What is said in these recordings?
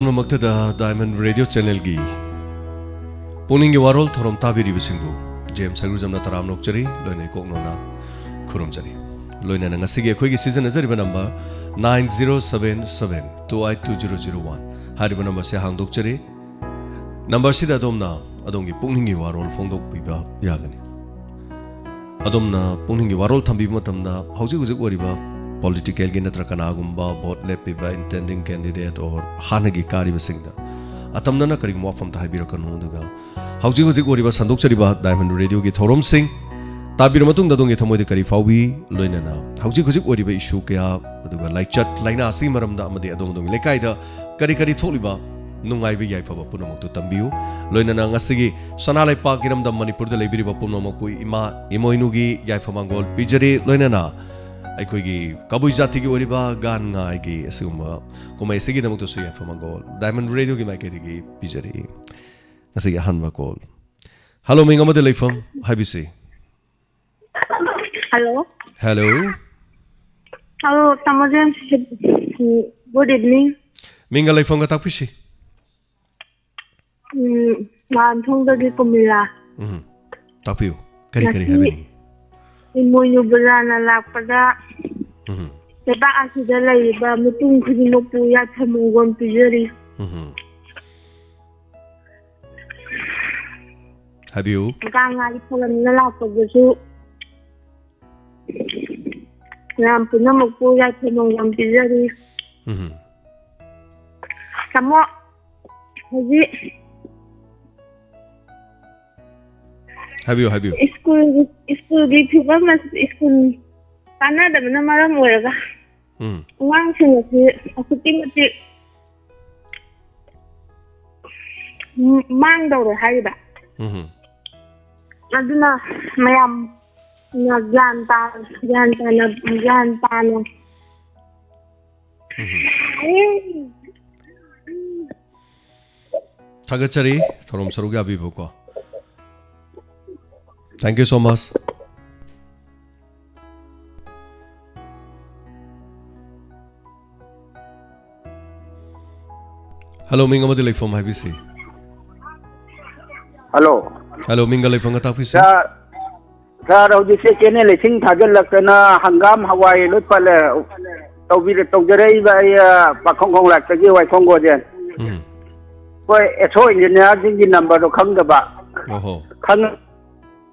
Maktada Diamond Radio Channel gi PUKNING WAROL thorom tabiri bisingbu James Sagurjamna taram nokchari loina koknona khurumjari loina ngasigi khoi gi season azari number 9077282001 hariba number se hangdokchari number sida domna adongi PUKNING WAROL phongdok biba yagani adomna PUKNING WAROL thambi matamda hauji hujik wariba political gi natra kana gumba vote lepiba intending candidate or hanagi kari basingda atamna na kari mofam ta habira kanu duga hauji hauji oriba sandok chariba Diamond Radio gi thorom sing tabir matung da dongi thamoi de kari faubi loina na hauji hauji oriba issue kya duga like chat laina asi maram da amade adong dongi lekai da kari kari tholiba nungai bi yai phaba punamok tu tambiu loina na ngasigi sanalai pa giram da manipur da lebiriba punamok pu ima imoinu gi yai phamangol pijari loina na aikoigi kabui jati gi oriba gan nga gi asuma komai sigi namuk to suya famangol Diamond Radio gi mai gi pijari asigi hanba call hello minga made leifam habisi hello tamajan good evening minga leifam ga takpisi man thong da gi komila tapiu kari kari habini imoyu brana lakpada Seba asida laiba mutung khudino puya thamungon pijari habiu kangali phalam na lakpadasu ram punamok puya thamungon pijari samo haji habiu school gi thuba mas school kana da na maram wega wang sing si asuting ti mang do haiba aduna mayam na janta na Thagachari thorom saruga biboko thank you so much hello minga made leifam habisi hello minga leifam ga tapisi sa rauji se kene le sing thagal lakna hangam hawai lut pale tawjare ba pakhong khong lak gi wai khong go den koi echo engineer jing number do khang da ba oho khang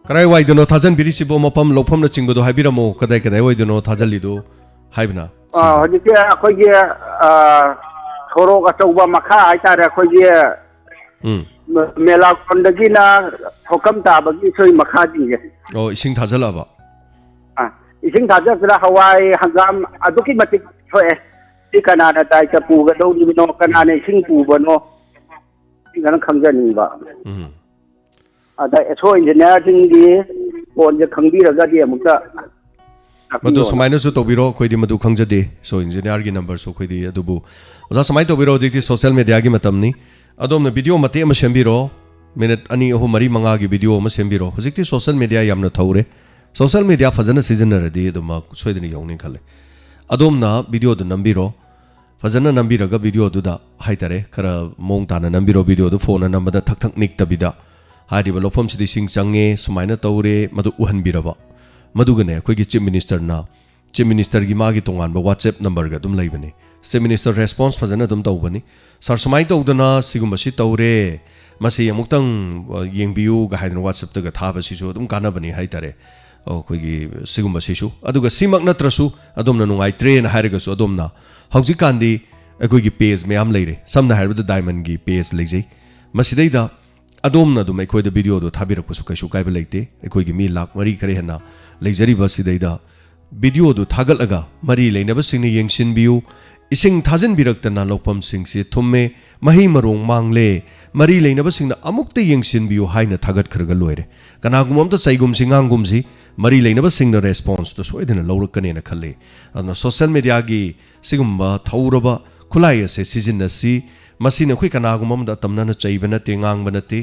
karai wai dono thajan birisi bo mapam lokpham na chingbo do habiramo kadai kadai wai dono thajali do haibna hoji ke akhoi gi thoro ga chauba makha ai ta ra khoi gi mela kondagi na hokam ta ba gi soi makha ji ge oh ising thajala ba ising thajala hawai hangam aduki matik thoe ti kana na tai cha pu ga do ni no kana ne sing pu ba no ti gan khangjani ba ada echo engineer jing gi on je khangbi ra ga di amukta madu sumaina su tobiro khoidi madu khangjade so engineer gi number so khoidi adubu oza samai tobiro dikti social media gi matamni adomna video mate ma sembiro minute ani ho mari manga gi video ma sembiro hojikti social media yamna thaure social media fajana season radi aduma soidini yongni khale adomna video du nambiro fajana nambira ga video du da haitare kara mong tana nambiro video du phone number da thak thak nik tabida hariba lofam sidi sing change sumaina tawre madu uhan biraba madugane khoi gi chief minister gi magi tongan ba whatsapp number ga dum laibani chief minister response fazana dum tawbani sar sumai tawdana sigum si tawre masi amuktang yengbiu ga haidna whatsapp ta ga thaba si so dum kana bani haitare khoi gi sigum si su aduga simak natrasu adumna nungai train hairiga su adumna hauji kandi khoi gi page mayam leire samna hairba diamond gi page leijai masidaida adomna dum ekhoi da video do thabira kusu kaisu kaiba leite ekhoi gi mi lak mari kare hana leijari ba sidaida video do thagal aga mari leinaba singni yengsin biu ising thajan birak na lokpam sing si thumme mahi marong mangle mari leinaba singna amukte yengsin biu haina thagat khirga loire kana gumom to saigum singangum si mari leinaba singna response to soidena lawrakane na khalle ana social media gi sigumba thauraba khulai ase season na si masina khoi kana gumom da tamna na chaibana te ngangbana te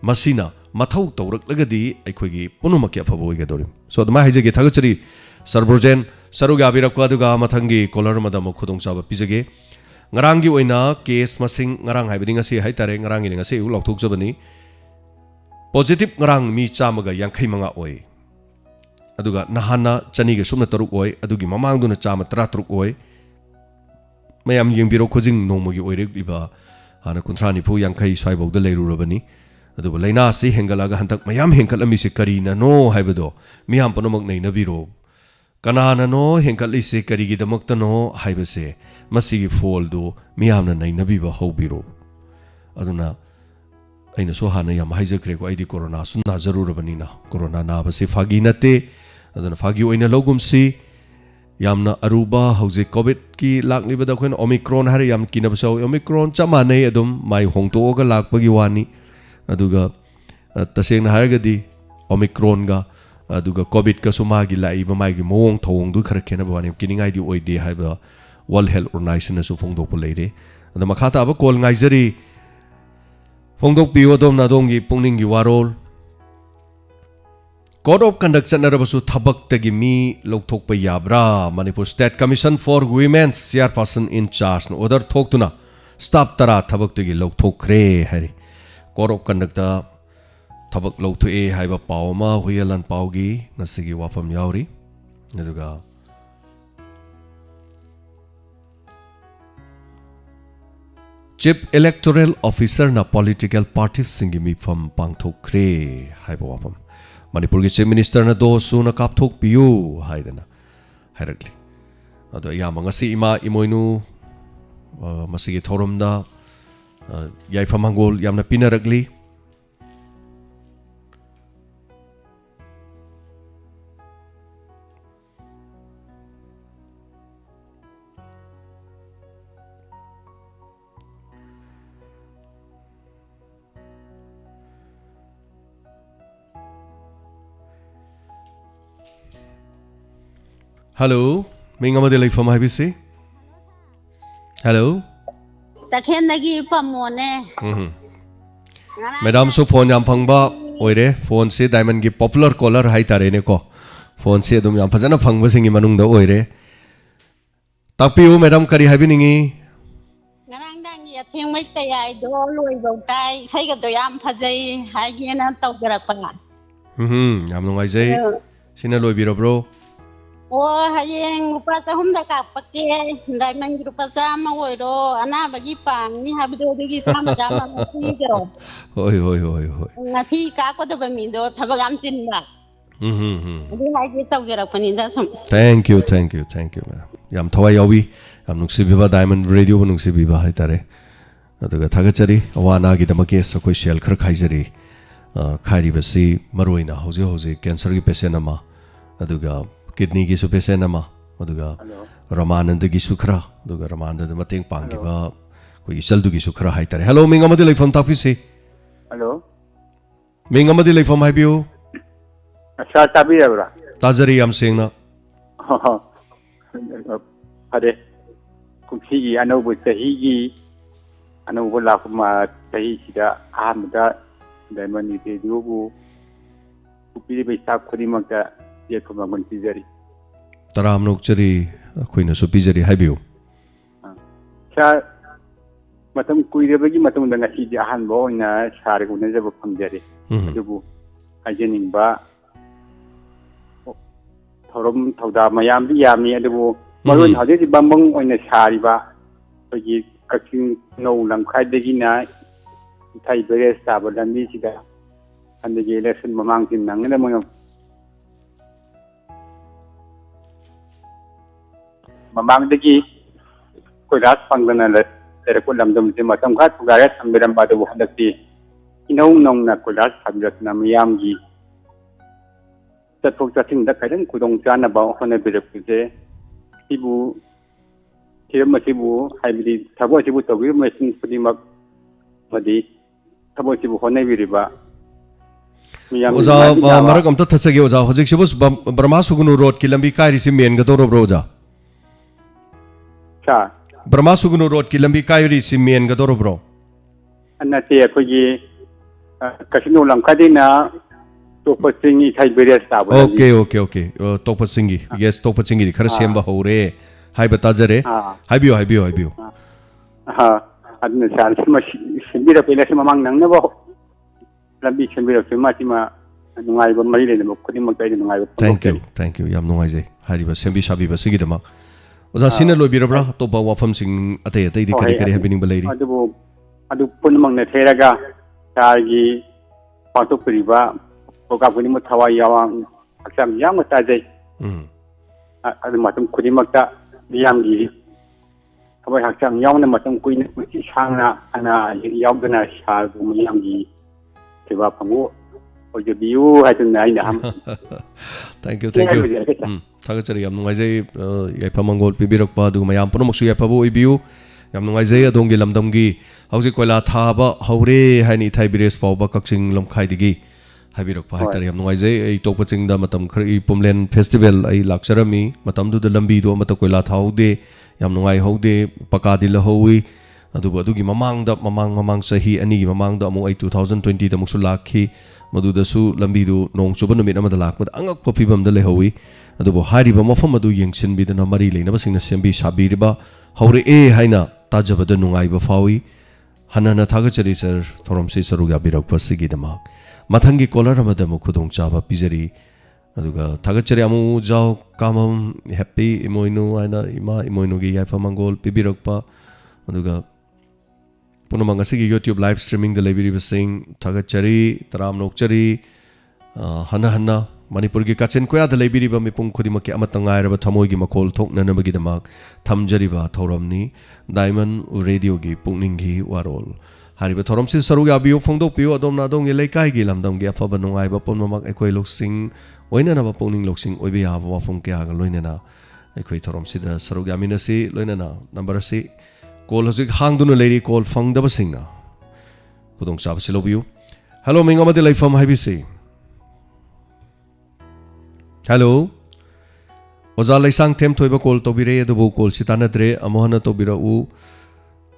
masina mathau tawrak lagadi aikhoigi punumakya phabo ge dorim so adma haije ge thagachari Sarburjen saruga birakwa duga mathangi kolar madam khudong saba pijage ngarang gi oina case masing ngarang haibidi ngasi haitare ngarang gi ngasi u lokthuk jabani positive ngarang mi chamaga yankhai manga oi aduga nahana chani ge sumna taruk oi adugi mamang duna chama tra truk oi mayam yengbiro khojing nongmogi oirek biba hana kuntrani phu yankhai saibau da leiru rabani aduba laina si hengalaga hantak mayam hengkalami se karina no haibado miyam panomak nei nabiro kanana no hengkali se karigi damakta no haibase masigi fall do miyam na nei nabiba hobiro aduna aina so hana yam haijakre ko aidi corona sunna jarurabani na corona na base fagi nate aduna fagi oina logum si yamna aruba hauze covid ki lakni bada khoin omicron har yam kinab so omicron chama nei adum mai hongto ga lakpagi wani aduga taseng haragadi omicron ga aduga covid ka suma gi lai ba mai gi mong thong du khar khena bawani kiningai di oide haiba world health organization su phongdok po leire anda makhata aba kol ngai jari phongdok piwo dom na dong gi pungning gi warol code of conduct chanaraba su thabak tagi mi lokthok pa yabra manipur state commission for women's chairperson in charge no order thok tuna stop tara thabak tagi lokthok kre hari code of conduct ta thabak lokthok e haiba pawma huyalan pawgi nasigi wafam yauri aduga chief electoral officer na political parties singi mi from pangthok kre haiba wafam manipur gi chief minister na do su na kapthok piu haidana hairakli ado yama ngasi ima imoinu masigi thorumda yaifam hangol yamna pinarakli Hello, minga ma delay from IBC. Hello. Takhen nagi pamone. Madam so phone yam phangba oire phone se diamond gi popular caller hai tare ne ko phone se dum yam phajana phangba singi manung da oire tapiu madam kari habi ningi Ngarang dang ya thing mai tai ai do loi bau tai khai ga do yam phajai hai ge na tau gara pa. yam nungai jai sina loi biro bro. Oh hayeng rupa tahum da ka pakke diamond rupa sama oi do ana bagi pang ni habido digi sama jama ti gero. Hoi hoi hoi hoi. Ngati ka ko da bami do thabagam chin ba. Di hai ge tau gara pani da sam. Thank you madam. Yam thawai yawi yam nungsi biba diamond radio bu nungsi biba hai tare. Aduga thagachari awana gi damake sakoi shell khar khaijari khairi basi maroina hoje cancer gi patient ama aduga kidney gi su patient ama aduga ramanand gi sukhra aduga ramanand mateng pangi ba koi chaldu gi sukhra hai tare. Hello minga madi leifam tapi si. Hello. Minga madi leifam hai biu. Asa tabi yabra. Tajari yam singna. Ade. Kumsi gi anaubu sahi anaubu lakuma sahi sida ahamda diamond ni diobu kupiri bisa khuri makta ye kuma gonti jari taram nok chari khoina so pijari haibiu cha matam kuire bagi matam da ngasi di ahan bo ina sare ko neja bo phamjari dubu ajening ba thorom thauda mayam di yami adubu marun hade di bambang oina sari ba bagi kaking no lam khai degi na thai bere sta ba lambi sida andege election mamang tin nang na mo mamang degi koilas pangdana le ko lamdam se matam kha tugare sambiram ba do hadati inong nong na koilas sabjat na miyam gi tatok tating da kaidan kudong chana ba hone bere puje ibu tiram masibu haibidi thabo sibu togi mesin pudi madi thabo sibu hone biriba oza marak amta thachage oza hojik sibus brahma sugunu road ki lambi kai risi main ga doro broja cha brahma sugunu road ki lambi kai risi main ga doro bro anna te khoji kasino lam khadina topa singi thai beria sta ba okay topa singi yes topa singi khara semba hore hai bata jare hai biu adna sar sima simbira pela sima mang nang na bo lambi simbira sima sima nungai ba mari le na khudi mak tai nungai ba thank you yam nungai jai hari ba sembi sabi ba sigi dama oza sina loi birabra to ba wafam sing atai atai di kari kari happening ba leiri adu pun mang na theraga targi pato priba oka puni mo thawai yawang aksam yang ta jai adu matum khudi mak ta yam gi thawai aksam yang na matum kuin chi sangna ana yawgana sha bu yam gi tiba pangu ojo biu hatin ai na thank you thagachari yam nungai jai yaifa mangol pibirak pa du mayam puno moksu yaifa bo ibiu yam nungai jai adongi lamdam gi hauji koila thaba haure hani thai bires pawba kakching lomkhai digi habirak pa haitari yam nungai jai ei tokpa chingda matam khari pumlen festival ai lakcharami matam du lambi do mata koila thaude yam nungai haude pakadi la howi adubu adugi mamang sahi ani gi mamang da among ai 2020 da muksu lakhi madu da su lambi du nong chuba numit amada lakpa angak pa phibam da le howi adubu hariba mafam adu yengsin bi da mari leina ba singna sembi sabiriba haure e haina tajaba da nungai ba fawi hanana thagachari sir thorom se saruga birak pasigi da mak mathangi kolar amada mu khudong chaba pijari aduga thagachari amu jaw kamam happy imoinu aina ima imoinu gi yaifa mangol pibirak pa aduga punamang asigi YouTube live streaming da lebiri basing thagachari taram nokchari hana manipur gi kachen koya da lebiri ba mipung khudima ke amatanga ra ba thamoi gi makol thokna na bagi damak thamjari ba thoramni diamond radio gi pukning gi warol hari ba thoram si saru ga biu phongdok piu adom na dong ge lekai gi lamdam gi afa ba nungai ba pon mamak ekoi loksing oina na ba pukning loksing oibe ya ba phong ke aga loina na ekoi thoram si da saru ga mina si loina na number si call hojik hang dunu lady call fang da basingna kudong sab si love you hello minga mate life from habi si hello oza laisang them thoiba call to bire du bo call sitana tre amohana to bira u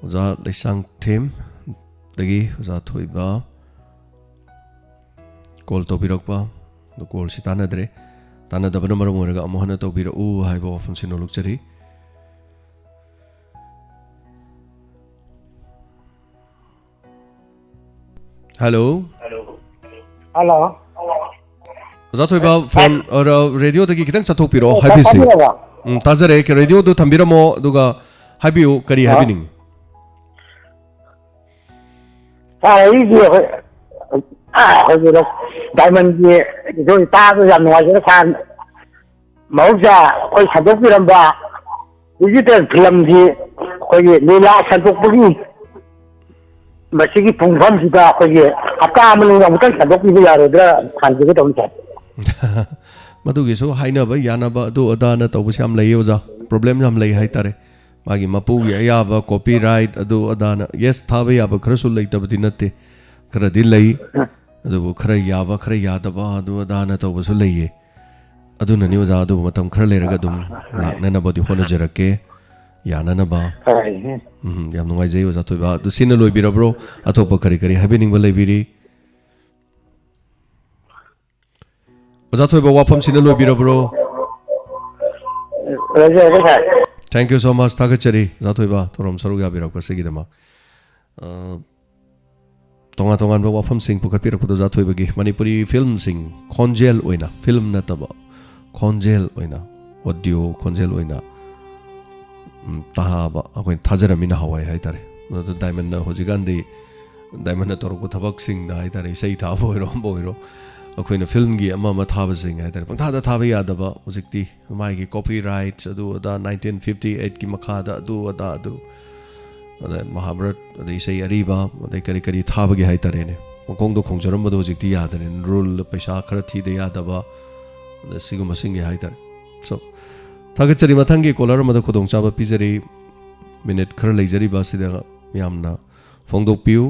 oza laisang them dagi oza thoiba call to birak ba do call sitana tre tana da bana maram oraga amohana to bira u haiba often sinoluk chari hello Zathoiba phone or radio dagi kitang chathok piro habi si tazare ke radio do thambiramo duga habiu kari happening ai ji diamond ji do ta do yam noi je kan mau ja koi sadok piram ba digital film ji koi lila sadok bugi masigi pungfam sida koi apka amanu amutan sadok bi yaro dra khan ji do ta Madu giso haina ba yana ba do adana to busyam layo ja problem jam lay hai tare magi mapu ya ba copyright adu adana yes thabe ya ba khrasul lay tabdi natte khra dil lay adu khra ya da ba adu adana to busu laye adu nani oja adu matam khra le raga dum lakna na bodi hona jarake yana na ba yam nungai jai oja to ba du sin loi bira bro atopa kari happening ba lay biri Zathoiba wafam sina loi bira bro thank you so much thagachari Zathoiba thorom saru ga birak pasigi dama tonga ba wafam sing pukat pirak pudo Zathoiba gi manipuri film sing khonjel oina film na taba khonjel oina audio khonjel oina tahaba akoin thajara mina hawai hai tare no diamond na hojigan de diamond na torko thabak sing da hai tare sei tha boiro akoina film gi ama thaba sing hai tare pangtha thaba yadaba hojikti mai gi copyright adu da 1958 ki makha da adu ada mahabharat ada sei ariba ada kari thaba gi hai tare ne kong do khongjaram ba hojikti yadare rule paisa khara thi de yadaba ada siguma sing hai tare so thagachari mathangi kolar ma da khodong chaba pijari minute khara leijari ba sida yamna phongdok piu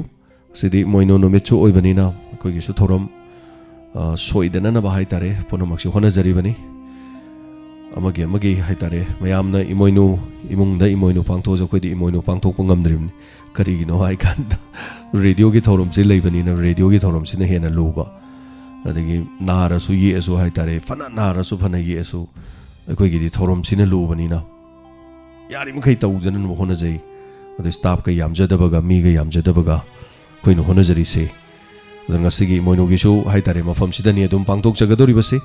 sidi moino no mechu oibanina koi gi su thoram soidana na ba hai tare ponomaksi hona jari bani amagi hai tare mayamna imoinu imungda imoinu pangtho jo khodi imoinu pangtho ko ngamdrim kari gi no hai kan radio gi thorom si leibani na radio gi thorom si na hena luba adagi nara su ye su hai tare fana nara su fana ye su koi gi thorom si na lubani na yari mkhai tau janan hona jai ꯑꯗꯩ staff ꯀ ꯌꯥꯝꯖꯗꯕꯒ ꯃꯤꯒ ꯌꯥꯝꯖꯗꯕꯒ ꯑꯩꯈꯣꯏꯅ ꯍꯣꯠꯅꯖꯔꯤꯁꯦ ꯑꯗꯨꯅ ꯉꯁꯤꯒꯤ ꯏꯃꯣꯏꯅꯨꯒꯤꯁꯨ ꯍꯥꯏꯇꯥꯔꯦ ꯃꯐꯝꯁꯤꯗꯅꯤ ꯑꯗꯨꯝ ꯄꯥꯡꯊꯣꯛꯆꯒꯗꯧꯔꯤꯕꯁꯤ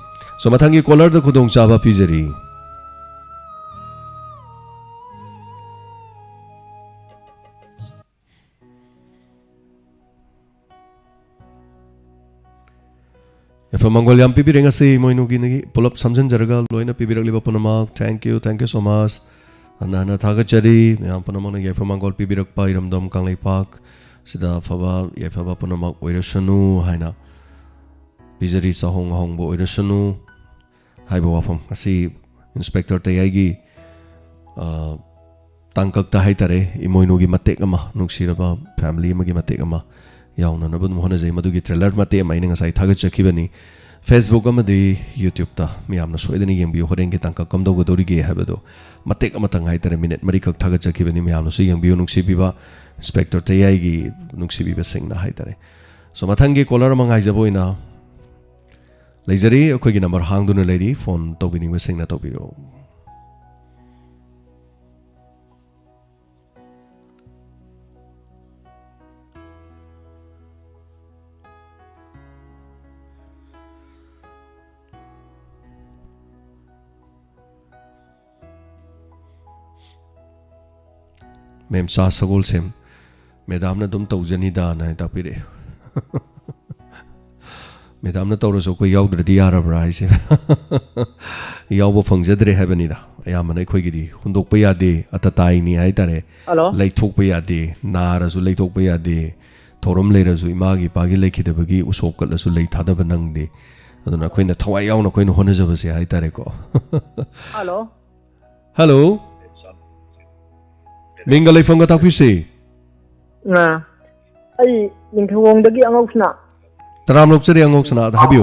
ꯁꯣ ꯃꯊꯪꯒꯤ ꯀꯣꯂꯔꯗ ꯈꯨꯗꯣꯡꯆꯥꯕ ꯄꯤꯖꯔꯤ If Mongol yam pibiring asi moinugi nagi pull up samjan jaraga loina pibirak liba punamak thank you so much anana thaga chari yam punamak nagi if Mongol pibirak pa iramdom kanglai pak sida faba if faba punamak oirasanu haina pijari sahong hong bo oirasanu haiba wafam asi inspector tayagi tangkak ta haitare imoinugi matek ama nuksiraba family magi matek ama yauna na bun mohana jai madugi trailer mate mai ninga sai thaga chakibani Facebook amadi YouTube ta miyamna soidani yengbi horengi tangka kamdo godori ge habado matek amatang haitare minute mari kak thaga chakibani miyamna so yengbi nungsi biba inspector tayai gi nungsi biba singna haitare so mathangi caller mangai jaboina leizari akoi gi number hangduna leiri phone tobini we singna tobiro Mem sa sagol sem Madam na dum taujani da na tapire Madam na tawro so ko yaudrdi yarabra ise yawbo fangjadre habani da ayamana khoi gidi hundok pa yade atatai ni ai tare laithok pa yade nara su laithok pa yade thorom leira su imagi pagi lekhidabagi usop kala su lei thada banang de aduna khoina thawai yauna khoina honajabe se ai tare ko hello Mingalai Fonga Tapisi. Nah, ay Mingkawong dagi angoksna. Taram Loksari angoksna, have you?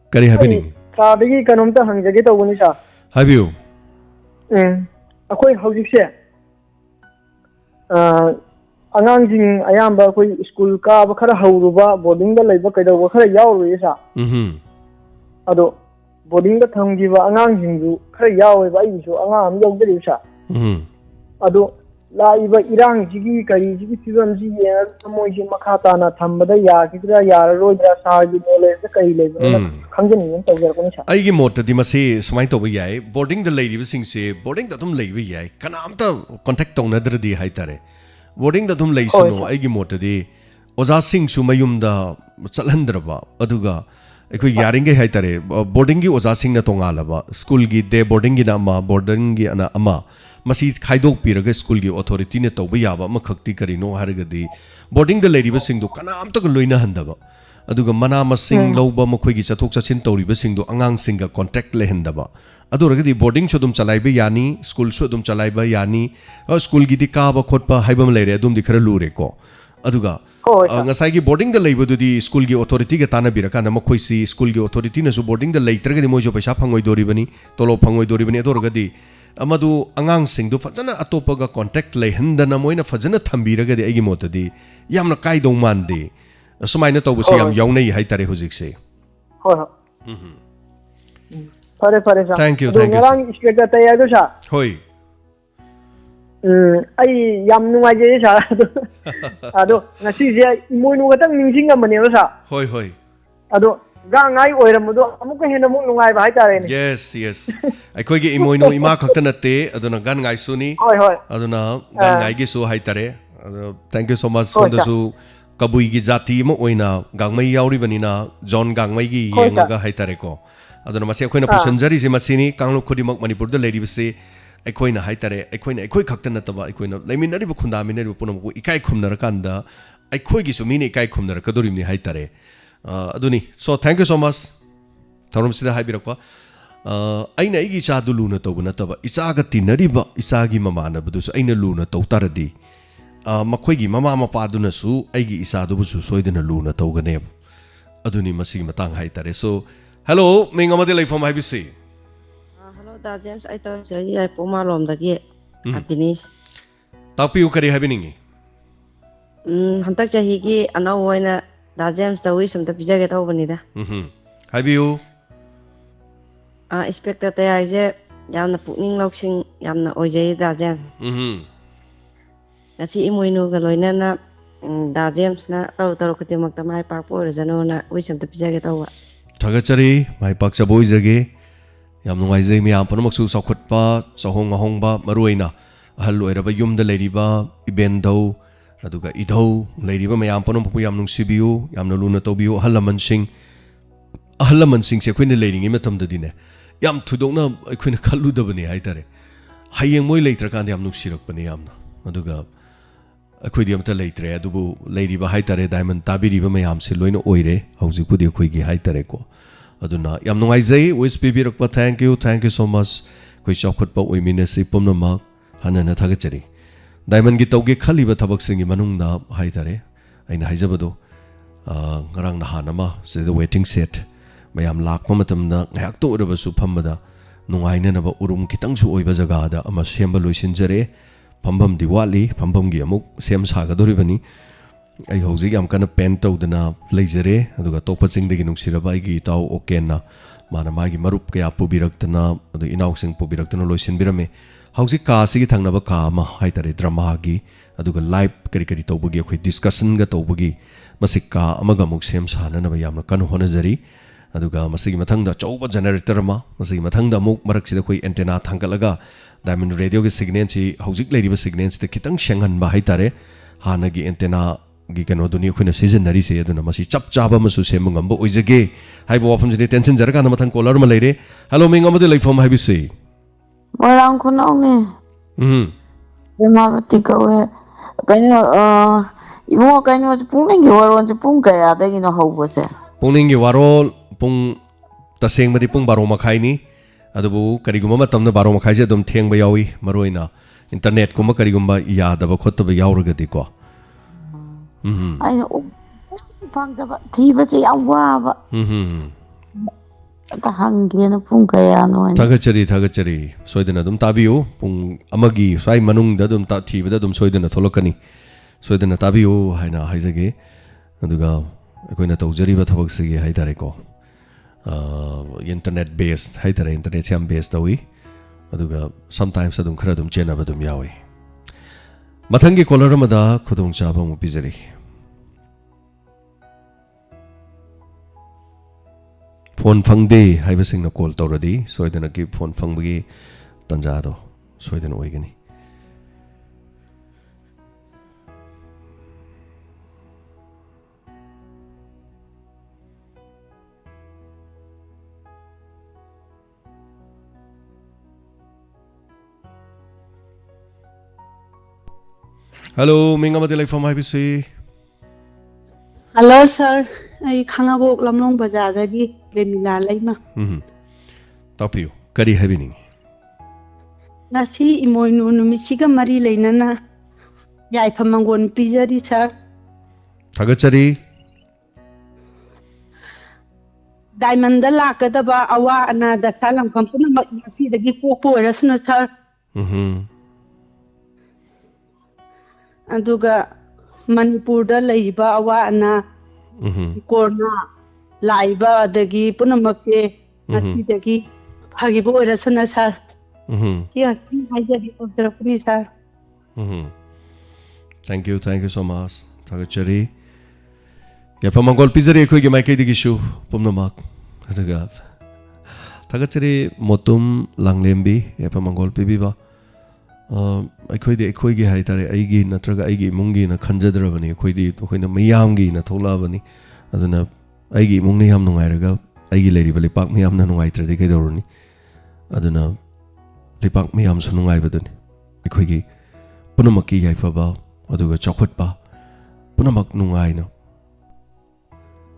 Kari happening. Sabigi Kanumta Hangjagita Unisha. Have you? Akoy Hojikse. Angangjing Ayamba school ka bakara hauruba boarding the labor kada wakara yaw isa. Ado boarding the Tangiva Angangjing kara yaw by you angam yogdisa. Ado laiba irang jigi kari jigi fibam ji yer moji makata na thambada ya kidra yar roja sargi knowledge kai level khangani tawjar ko cha ai gi mot di mase smai to bi yai boarding the lady sing se boarding da tum lei bi yai kanam ta contact tong na dri hai tare boarding da tum lei sino ai gi mot di oza sing su mayum da chalhandraba aduga ekoi yaring ge hai tare boarding gi oza sing na tonga laba school gi de boarding gi na ma boarding gi ana ama Masi Kaidok Piraga School gi authority ne tawba yaba makhakti karino haragadi boarding the lady basing do kana amta loina handaba aduga mana masing lawba makhoi gi chathok chachin tawri basing do angang singa contact le handaba aduragadi boarding chodum chalai ba yani school chodum chalai ba yani school gi di ka ba khotpa haibam leire adum di khara lure ko aduga ngasai gi boarding the labor di school gi authority ga tana biraka na makhoi si school gi authority na su boarding the later ga di mojo paisa phangoi dori bani tolo phangoi dori bani aduragadi amadu angang sing do fajana atopaga contact lei handana moina fajana thambiraga de agi motadi yamna kai dong mande sumaina tawbusi yam yawnai hai tare hujik se pare sa thank you ngarang inspector tayar do sa hoi ai yam nungai je sa ado ngasi je imoinu gatang ningsing amane sa hoi ado gangai oiramdo amuka hena mu nungai ba hai tare ni yes aikoi gi imoinu ima khakta natte aduna gan ngai suni aduna gan ngai gi su hai tare thank you so much sonda su kabui gi jati mo oina gangmai yauri banina john gangmai gi yenga ga hai tare ko aduna mase akoina pusanjari se masini kanglu khodimak manipur da lady bse akoina hai tare akoina akoi khakta nataba akoina laiminari bu khunda minari bu punam ku ikai khumnar kanda akoi gi su mini ikai khumnar kadorim ni hai tare aduni so thank you so much thorum sida haibirakwa aina igi cha du luna to guna taba isa ga tinariba isa gi mama na budu so aina luna to taradi makhoi gi mama mapa duna su aigi isa du su soidena luna to gane aduni masi matang hai tare so hello ming amade leifam hai bisi hello da James I to jai ai poma lom da gi happiness tapiu kari habiningi hantak chahi gi anau hoina da James tawi samta pijage tawbani da habiu inspector tayar je yamna pukning loksing yamna ojai da James ngasi imoinuga loinana da James na taro khutimakta mai pakpo orizanona wisam ta pijage tawwa thagachari mai pakcha boizage yam nungai jai mi am panamaksu sakhutpa sahong ahongba maruina ahal loiraba yumda leiriba ibendau aduga idhau leiriba mayam panampu yam nungsibiu yamna luna tobiu ahalaman sing se khoina leiringi matamda dine yam thudokna khoina khalludabani haitare hayeng moi leitra kan yam nungsirakpani yamna aduga akhoi amta leitre adubu leiriba haitare diamond tabiriba mayam se loina oire hauji pudi akhoi gi haitare ko aduna yam nungai jai wis bibirakpa thank you so much koi chawkhatpa oiminasi pomnamak hanana thagachari diamond gi tawge khaliba thabak singi manungda haitare aina haijabado ngarang na hanama se the waiting set mayam lakpa matamda ngak to rabasu phamada nungaina na ba urum kitang su oiba jaga da ama semba loisinjare phambam diwali phambam gi amuk sem saga doribani ai hauji yam kana pen tawdana leijare aduga topa chingdegi nungsiraba ai gi taw okena mana magi marup kaya pubiraktana adu inauk sing pubiraktana loisin birame hauji ka sigi thangnaba ka ma haitare drama gi aduga live kari tawbagi khoi discussion ga tawbagi masik ka amaga muk sem sana na yamna kan honajari aduga masigi mathangda chauba generator ma masigi mathangda muk marak sida khoi antenna thangkalaga diamond radio ge signal si haujik leiriba signal si kitang shengan ba haitare hanagi antenna gi kano duni khoi na season nari se aduna masi chap chaba masu semungam bo oijage haibo wapum jini tension jaraka na mathang caller ma leire hello ming amade leifom haibi se Warang kunong ni. Mabati kawe. Kanyo ibu kanyo pungning gi waron pung kaya dagi no hau bose. Pungning gi warol pung taseng madi pung baro makai ni adubu kariguma matamna baro makai je dum theng ba yawi maroina internet kuma kariguma ya da ba khotba yawraga di ko. Ai pang da ba thi ba che yawa ba. Ta hangge na pung kaya no. Thagachari soidana dum tabiu pung amagi sai manung da dum ta thi ba dum soidana tholokani soidana tabiu haina haijage aduga akoina tawjari ba thabak sigi haitare ko internet based haitare internet sam based tawi aduga sometimes adum khara dum chena ba dum yawi mathangi caller amada khudong chaba mu pijari phone phangde haiba singna call tawradi soidana ki phone phangbagi tanja do soidana oigani hello minga mate like from IBC Hello sir ai khangabok lamlong bazar dagi Premila laima tapiu kari habini nasi imoinu numisiga mari leinana yai phamangon pijari sir thagachari diamond da lakadaba awa ana da salam kampuna nasi dagi popo rasna sir aduga Manipur da laiba awa ana korna laiba dagi punamakse nasi dagi hagibo rasna sir ya haijagi tawjarapuni sir thank you so much thagachari ya pamangol pizari khoi ge maikai digi shu pomnamak adaga thagachari motum langlembi ya pamangol pibiba akhoi ge haitare aigi natraga aigi mungi na khanjadrabani akhoi na mayam gi na tholabani aduna aigi mungni yam nungairaga aigi leiri bali pak mayam na nungai trade kai doruni aduna lipak mayam su nungai baduni akhoi gi punamaki yaifaba aduga chakhatpa punamak nungai na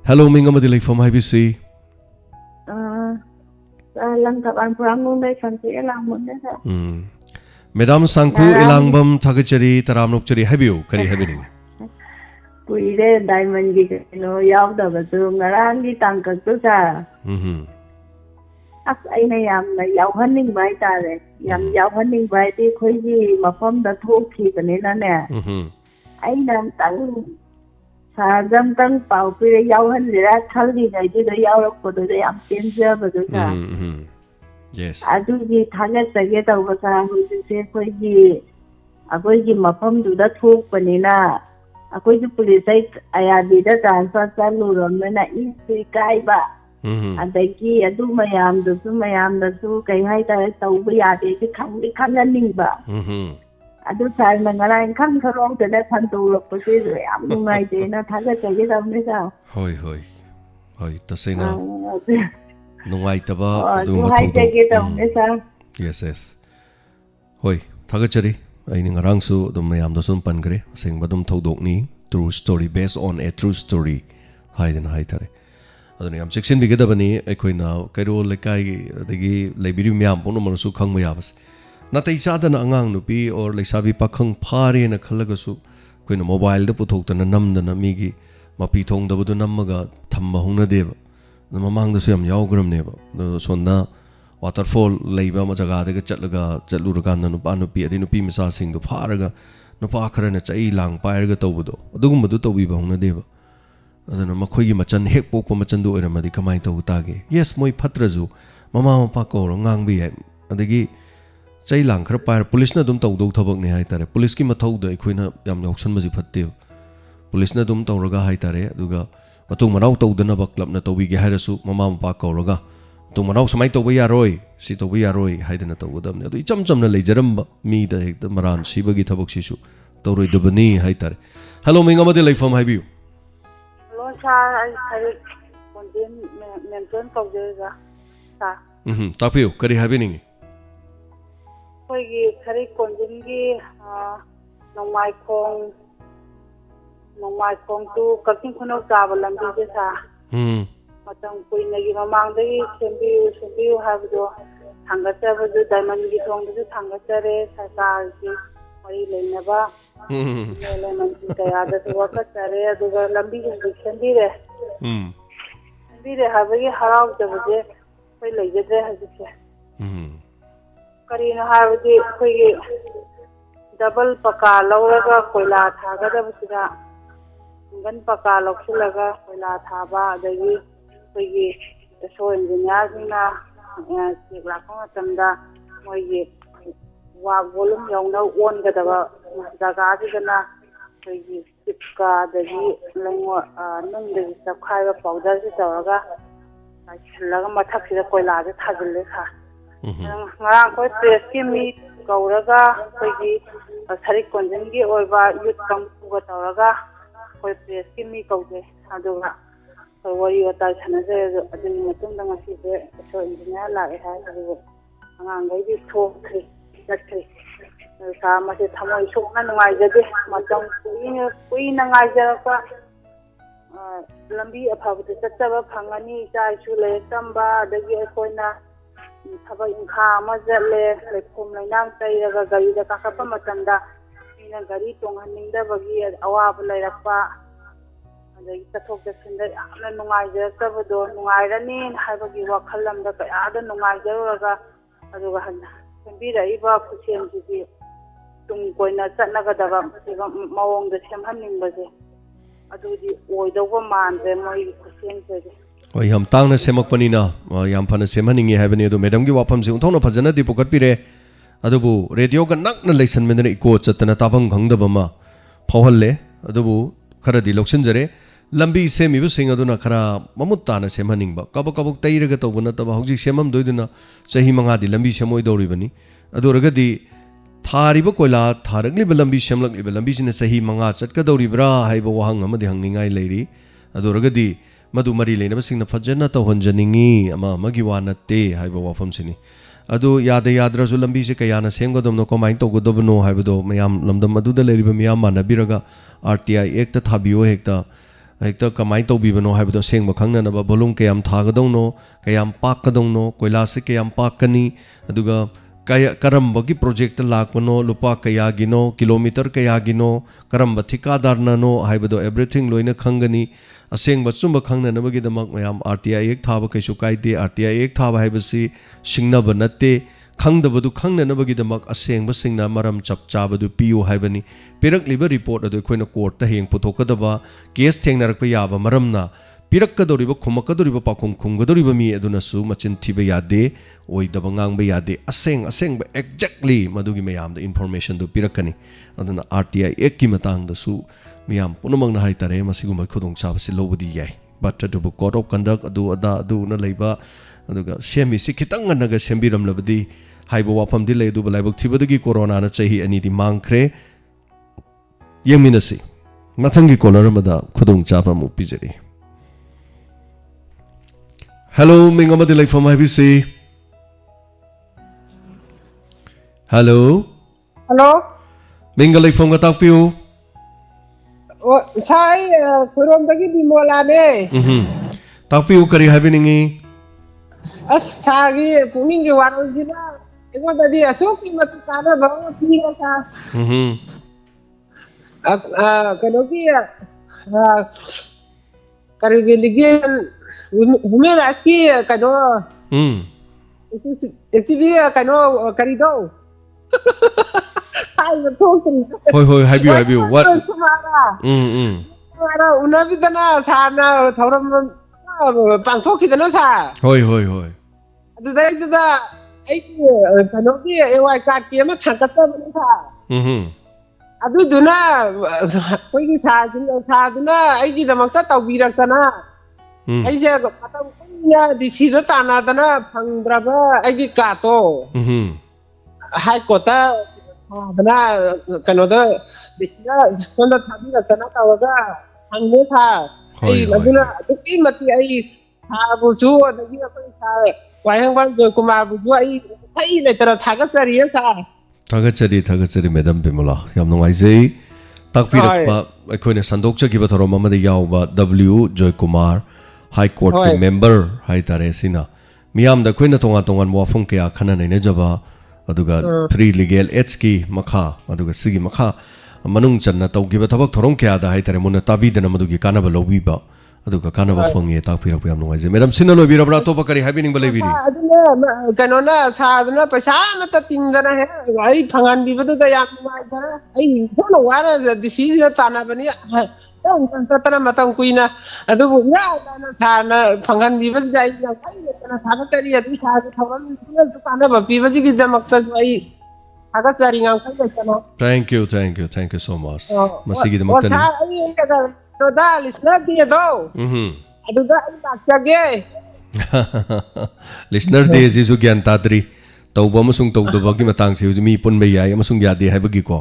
hello minga madi like from IBC lang kapan pulang nungai santi lang mun da Madam Sangku ilangbam thagachari taramnok chari habiu kari habini kuire diamond gi no yaw da ba tu ngarang gi tangka tu sa as aina yam na yaw haning bai ta le yam yaw haning bai ti khoi gi mafam da thok thi bane na ne aina tang sa jam tang pau pi yaw han le ra thal gi dai ti da yaw rak ko da yam pen ja ba du sa yes adugi thanga sage ta ba sa hu se khoi gi ꯑꯩꯈꯣꯏꯒꯤ ꯃꯐꯝꯗꯨꯗ ꯊꯣꯛꯄꯅꯤꯅ ꯑꯩꯈꯣꯏꯁꯨ police ꯑꯌꯥꯕꯤꯗ transfer ꯆꯠꯂꯨꯔꯕꯅꯤꯅ ꯏꯁꯨ ꯏꯀꯥꯏꯕ ꯑꯗꯒꯤ ꯑꯗꯨ ꯃꯌꯥꯝꯗꯁꯨ ꯀꯩ ꯍꯥꯏꯇꯥꯔꯦ ꯇꯧꯕ ꯌꯥꯗꯦꯁꯤ ꯈꯪꯍꯟꯅꯤꯡꯕ ꯑꯗꯨ ꯁꯥꯔꯅ ꯉꯔꯥꯡ ꯈꯪꯍꯧꯗꯅ ꯁꯟꯗꯣꯛꯂꯛꯄꯁꯤꯁꯨ ꯌꯥꯝ ꯅꯨꯡꯉꯥꯏꯇꯦꯅ ꯊꯥꯒꯠꯆꯒꯗꯕꯅꯤ ꯁꯥꯔ ꯍꯣꯏ ꯍꯣꯏ ꯍꯣꯏ ꯇꯁꯦꯡꯅ ꯅꯨꯡꯉꯥꯏꯇꯕ ꯑꯗꯨ ꯑꯗꯨꯒꯨꯝꯕ ꯍꯥꯏꯖꯒꯦꯗꯕꯅꯤ ꯁꯥꯔ ꯌꯦꯁ ꯌꯦꯁ ꯍꯣꯏ ꯊꯥꯒꯠꯆꯔꯤ ꯑꯩꯅ ꯉꯔꯥꯡꯁꯨ ꯑꯗꯨꯝ ꯃꯌꯥꯝꯗꯁꯨ ꯑꯗꯨꯝ ꯄꯟꯈ꯭ꯔꯦ ꯑꯁꯦꯡꯕ ꯑꯗꯨꯝ ꯊꯧꯗꯣꯛꯅꯤ ꯇ꯭ꯔꯨ ꯁ꯭ꯇꯣꯔꯤ ꯕꯦꯁ ꯑꯣꯟ ꯑꯦ ꯇ꯭ꯔꯨ ꯁ꯭ꯇꯣꯔꯤ ꯍꯥꯏꯗꯅ ꯍꯥꯏꯇꯥꯔꯦ ꯑꯗꯨꯅ ꯌꯥꯝ ꯆꯦꯛꯁꯤꯟꯕꯤꯒꯗꯕꯅꯤ ꯑꯩꯈꯣꯏꯅ ꯀꯩꯔꯣꯜ ꯂꯩꯀꯥꯏꯒꯤ ꯑꯗꯒꯤ ꯂꯩꯕꯤꯔꯤꯕ ꯃꯌꯥꯝ ꯄꯨꯝꯅꯃꯛꯅꯁꯨ ꯈꯪꯕ ꯌꯥꯕꯁꯦ ꯅꯥꯇꯩ ꯆꯥꯗꯅ ꯑꯉꯥꯡ ꯅꯨꯄꯤ ꯑꯣꯔ ꯂꯩꯁꯥꯕꯤ ꯄꯥꯈꯪ ꯐꯥꯔꯦꯅ ꯈꯜꯂꯒꯁꯨ ꯑꯩꯈꯣꯏꯅ ꯃꯣꯕꯥꯏꯜꯗ ꯄꯨꯊꯣꯛꯇꯅ ꯅꯝꯗꯅ ꯃꯤꯒꯤ ꯃꯄꯤ ꯊꯣꯡꯗꯕꯗꯨ ꯅꯝꯃꯒ ꯊꯝꯕ ꯍꯧꯅꯗꯦꯕ ꯑꯗꯨ ꯃꯃꯥꯡꯗꯁꯨ ꯌꯥꯝ ꯌꯥꯎꯈ꯭ꯔꯕꯅꯦꯕ ꯑꯗꯣ ꯁꯣꯝꯗ ꯋꯥꯇꯔꯐꯣꯜ ꯂꯩꯕ ꯑꯃ ꯖꯒꯥꯗꯒ ꯆꯠꯂꯨꯔꯀꯥꯟꯗ ꯅꯨꯄꯥ ꯅꯨꯄꯤ ꯑꯗꯩ ꯅꯨꯄꯤ ꯃꯆꯥꯁꯤꯡꯗꯣ ꯐꯥꯔꯒ ꯅꯨꯄा खरना चई लांग पायरगा तौबदो अदुगुम्बदु तौबीबा होंगनदेबा अदुना मखोइगी मचन हेक पोकपा मचनदु ओइरमदि कमाय तौ तागे यस मोइ फत्रजु ममा मपा कौर ngang याय अदगी चई लांग खर पायर पुलिसना दुम तौदौ थबकने हाइतारे पुलिस की मथौद अखोइना याम याउसनबजि फत्ते पुलिसना दुम तौरगा हाइतारे अदुगा मतुंग मनाउ तौदनबा क्लबना तौबिगे हाइरसु ममा मपा कौरगा तुम मनाउ समाय तौबा यारोय सि तौबा यारोय हाइदना तौगदमने अदु इचम चमना लेजरम मीदा हेक्ता मरान सिबगी थबक सिसु तौरोय दबनी हाइतारे हेलो मिंगमदे लेफम हाइबियु हेलो सा आई कोंजेन मेंटेन तौजेगा सा तापियु करी हाइबिनिंग कोइगी खरी कोंजेनगी नोंमाइखोंग तु ककिंग खुनो चाबा लंबी जे सा मतम कुइनगी ममांगदगी सेंबियु हाबदो थांगचबदु डायमंड गी थोंगदु थांगचरे सरकारगी मरी लेनबा लेमन कयादा तो वकचरे अदुगा लंबी गी सेंबिरे हाबगी हराव जबजे कोइ लेजदे हजिसे करीना हाबदी कोइगी डबल पका लौरगा कोइला थागदबसिदा गन पका लौखिलगा कोइला थाबा अदगी कोइगी सो इंजीनियरना चेक लाखो मतमदा मोइगी वा वॉल्यूम यौना ओनगदबा जगादिगना कोइगी चिपका दगी लंगो नंदगी चखैबा पाउडर से तौरगा छलगा मथक्सिदा कोइलाजे थाजिल्ले खा ngara koi press ki mi kauraga koigi sari konjingi oiba youth kampu ga tauraga koi press ki mi kaude aduga wari wata chanaje adini matunda ngasi be so engineer la ha aduga angangai bi thokri chakri sa ma se thamoi sokna ngai jade matam kuina ngai jarapa lambi afabde chataba phangani chai chu le tamba adagi koina थबक इंखा मजले लेखोम लैनांग तैरगा गारीदा काखपा मतंदा मीना गारी तोंगहनिंगदबगी अवाब लैरपा अदगी तथोक तसिंदा यामना नुंगाइजरतबदो नुंगाइरनी हाइबगी वखलमदा कयादा नुंगाइजरगा अदुगा हन्ना सेंबिराइबा खुसेमजिदि तुम कोइना चटनगदबा मवोंदा सेमहनिंगबजे अदुदि ओइदौबा मानदे मोइ खुसेमजे ꯍꯣꯏ ꯌꯥꯝ ꯇꯥꯡꯅ ꯁꯦꯝꯃꯛꯄꯅꯤꯅ ꯌꯥꯝ ꯐꯅ ꯁꯦꯝꯍꯟꯅꯤꯡꯉꯤ ꯍꯥꯏꯕꯅꯤ ꯑꯗꯣ ꯃꯦꯗꯝꯒꯤ ꯋꯥꯐꯝꯁꯦ ꯑꯣꯟꯊꯣꯛꯅ ꯐꯖꯅꯗꯤ ꯄꯨꯈꯠꯄꯤꯔꯦ ꯑꯗꯨꯕꯨ ꯔꯦꯗꯤꯑꯣꯒ ꯅꯛꯅ ꯂꯩꯁꯟꯕꯗꯅ ꯏꯀꯣ ꯆꯠꯇꯅ ꯇꯥꯐꯝ ꯈꯪꯗꯕ ꯑꯃ ꯐꯥꯎꯍꯜꯂꯦ ꯑꯗꯨꯕꯨ ꯈꯔꯗꯤ ꯂꯧꯁꯤꯟꯖꯔꯦ ꯂꯝꯕꯤ ꯁꯦꯝꯃꯤꯕꯁꯤꯡ ꯑꯗꯨꯅ ꯈꯔ ꯃꯃꯨꯠ ꯇꯥꯅ ꯁꯦꯝꯍꯟꯅꯤꯡꯕ ꯀꯕꯛ ꯀꯕꯛ ꯇꯩꯔꯒ ꯇꯧꯕ ꯅꯠꯇꯕ ꯍꯧꯖꯤꯛ ꯁꯦꯝꯃꯝꯗꯣꯏꯗꯨꯅ ꯆꯍꯤ 5ꯗꯤ ꯂꯝꯕꯤ ꯁꯦꯝꯃꯣꯏꯗꯧꯔꯤꯕꯅꯤ ꯑꯗꯨ ꯑꯣꯏꯔꯒꯗꯤ ꯊꯥꯔꯤꯕ ꯀꯣꯏꯂꯥ ꯊꯥꯔꯛꯂꯤꯕ ꯂꯝꯕꯤ ꯁꯦꯝꯂꯛꯂꯤꯕ ꯂꯝꯕꯤꯁꯤꯅ ꯆꯍꯤ 5 ꯆꯠꯀꯗꯧꯔꯤꯕ꯭ꯔꯥ ꯍꯥꯏꯕ ꯋꯥꯍꯪ ꯑꯃꯗꯤ ꯍꯪꯅꯤꯡꯉꯥꯏ ꯂꯩꯔꯤ ꯑꯗꯨ ꯑꯣꯏꯔꯒꯗꯤ मधु मरी लेनबसिंगना फजना तौहनजनिंगी अमगी वा नत्ते हाइबा वाफमसिनी अदु यादे याद्रसु लंबी से कयाना सेमगदमनो कमाइन तौगदबनो हाइबदो मयाम लमदम मधुदा लेरिबा मयाम मानबिरगा आरटीआई एक्ट थाबियो हेक्ता कमाइन तौबिबनो हाइबदो सेंगबा खंगनबा वॉल्यूम कयाम थागदौनो कयाम पाकदौनो कोइला से कयाम पाकनी अदुगा करम्बगी प्रोजेक्ट लाकनो लुपा कयागिनो किलोमीटर कयागिनो करम्ब ठिकादारनानो हाइबदो एवरीथिंग लोइना खंगनी असेंग बचुंब खंगनबगीदमक मयाम आरटीआई एक थाबा कैसु काइदे आरटीआई एक थाबा हाइबसी सिंगनब नत्ते खंगदबदु खंगनबगीदमक असेंग बसिंगना मरम चपचाबदु पियु हाइबनी पेरकलिबा रिपोर्ट अदु खोइना कोर्ट ता हेंग पुथोकदबा case थेंगनरकपा याबा मरमना pirakadoriba khumakadoriba pakhum khumgadoriba mi adunasu machin thiba yade oidaba ngangba yade aseng ba exactly madugi mayam the information do pirakani aduna RTI ek ki matang da su miyam punamang na haitare masiguma khudong sabasi lobudi yai but to code of conduct adu ada adu na leiba aduga semi si khitang naga sembiram labadi haibo wapam di lei du balaibuk thibadagi corona na chahi ani di mangkhre yeminasi mathangi corner mada khudong chapa mu pijari hello mingamadi lai from ibc hello mingalai from gatakpiu sai kurom dagi dimolane takpiu kari habiningi sagi puning ge warol jina ego tadi asuk ki matu kana bawa pira ka kano ki kari ge ligen hume aski kano itu dia kano kari do hoi habiu what una vidana sana thoram pangthok kidana sa hoi adudai duda ai kano ki ai card ki ma thangkata bani sa aduduna koi ki sa duna ai ki damakta tawbirakana ai je matam kuya disi da tana dana phangdraba ai ki ka to hai kota dana kano da bisna sonda thabirakana tawaga hangme tha ai aduna duki mati ai ha busu adagi koi sa wayang bang kumar busu ai thai le tara thaga sari sa thagachari madam bimula yam nongai sei takpirakpa aikoine sandokchagiba thorom amada yawba W Joy Kumar High Court ki member hai tare sina miyam da koina tonga wafung kya khana nei jaba aduga 3 legal aids ki makha aduga sigi makha manung channa tawgiba thabak thorom kya da hai tare muna tabi dana madugi kanaba lobiba aduga kanaba fongi takpirakpa yam nongai sei madam sinalo birabra to pakari habining balai biri aduna kanona saduna pasa mata tingdana he ai phangan bibadu da yak mai dara ai thono wara disi tana bani tana matang kuina adu ya dana sana phangan bibad dai ya ai tana thaga tari adi sa thoram tana ba bibaji ki damakta ai thaga tari ngang kai tana thank you so much masigi damakta ni ai to da listener dia do adu da ai bakchage listener de jisu gyan tadri tawba masung tawdabagi matang si mi pun be yai masung yade haibagi ko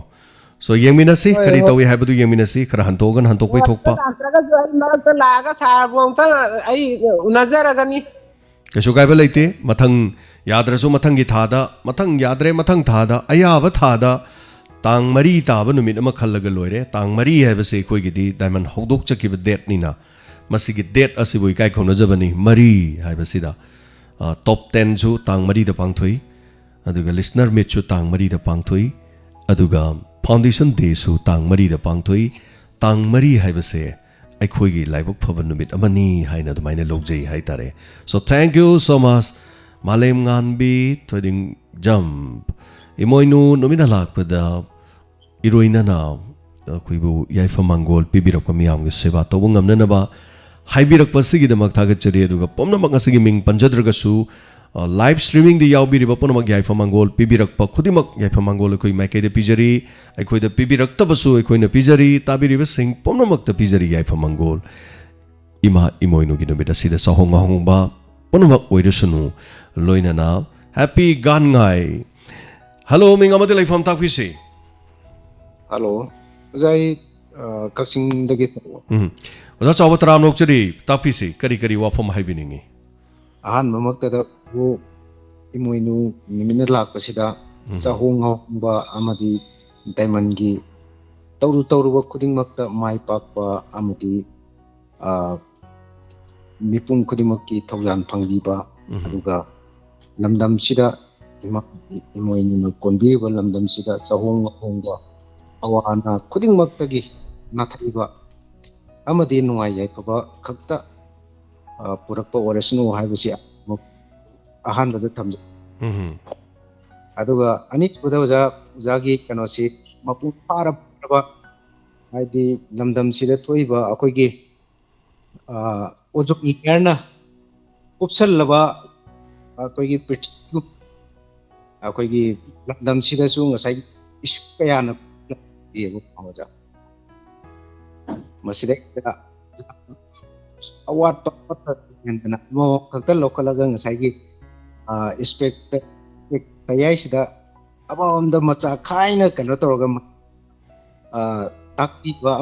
so yengminasi kari tawi haibadu yengminasi khara hantogan hantokpai thokpa laga sabong ta ai unazaragani kasu kaiba leite mathang yadrasu mathang gi thada mathang yadre mathang thada ayaba thada tang mari taba numit ama khallaga loire tang mari haibase khoi gi di diamond hodok chakiba date nina masigi date asibu kai khona jabani mari haibasida top 10 chu tang mari da pangthoi aduga listener meet chu tang mari da pangthoi aduga foundation day su tang mari da pangthoi tang mari haibase aikhoi gi laibuk phaban numit amani haina dumaina logjei hai tare so thank you so much malem ngan bi thoding jump imoinu numina lakpada iroina na khoibu yaifa mangol pibirok miyam gi seva to ngamna na ba haibirak pasigi damak thagachari aduga pomnamak asigi ming panjadragasu live streaming di yaubiri ba pomnamak yaifa mangol pibirak pa khudimak yaifa mangol koi maike de pijari aikoi da pibirak tabasu aikoi na pijari tabiri ba sing pomnamak ta pijari yaifa mangol ima imoinu gi nomita sida sahong hong ba pomnamak oirasunu loina na happy gangai hello mingamati lai from takpisi hello zai kakching dagi oda chawa tram nokchari takpisi kari wafam haibiningi ahan mamakta da wo imoinu nimina lakpasida sahong ba amadi diamond gi tawru ba khuding makta mai pakpa amadi mipum khuding makki thawjan phangbi ba aduga lamdam sida imoinu na konbi ba lamdam sida sahong ba awana khuding maktagi nathaiba amadi nungai yai paba khakta purakpa orasnu haibasi ahan bada thamja aduga ani budaja jagi kanosi mapu paraba haidi lamdam sida thoiba akoigi ozone लेयरना उपसल्लबा अखोगी पृथ्वी अखोगी लंदम सिदसु ngasai isu kayana yebo pamoja masida awat pat hendana mo kakta lokalaga ngasai gi inspect tayai sida aba omda macha khaina kana toroga takti ba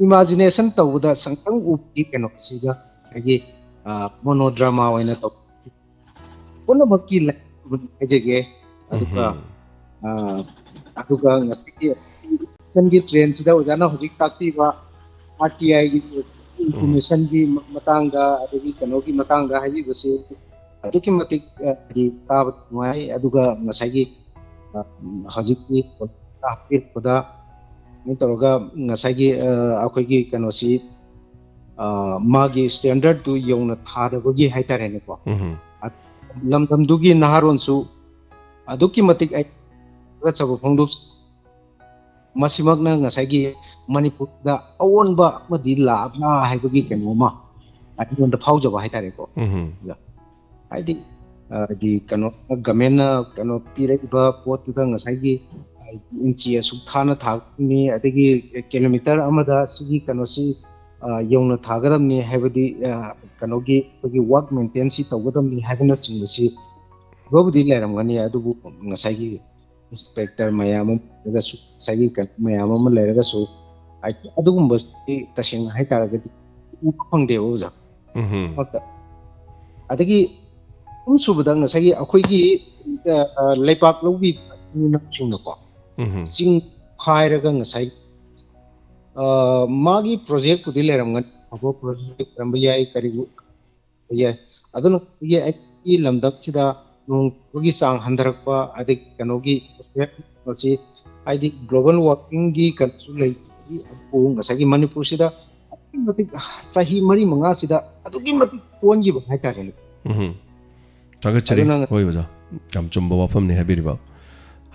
imagination tawda sangtang upi kano sida sagi monodrama waina to puno bakki la ejege aduga ngasiki sangi train sida ujana hojik takti ba RTI gi information gi matanga adagi kano gi matanga haji base aduki matik di tabat mai aduga ngasagi hojik gi tahpir koda nitoroga ngasagi akogi kano si magi standard tu yongna thada bagi haitare ne ko lamdam dugi naharon su aduki matik ai gachabu phongdu masimagna ngasagi manipur da awon ba madi labna haibagi kano ma adon da phawjaba haitare ko haidi di kano gamena kano pire ba pot da ngasagi inchi asuk thana thakni adagi kilometer amada sigi kano si yongna thagadam ni haibadi kano gi bagi work maintenance tawgadam ni haibana singsi gobudi leramgani adubu ngasagi inspector mayam daga su sagi kan mayam am leraga su adugum basti tasing haitaraga upangde oza adagi subada ngasagi akhoi leipak lobi sing ko sing khairaga ngasai magi project kudi leramgan abo project rambiyai karibu ya adun ye ai lamdak sida nung gi sang handarakpa adik kanogi si aidi global warming gi kansu lei apu ngasagi manipur sida matik sahi mari manga sida adugi matik ponji ba haitare tagachari hoi baja jam chumba wafam ne habiriba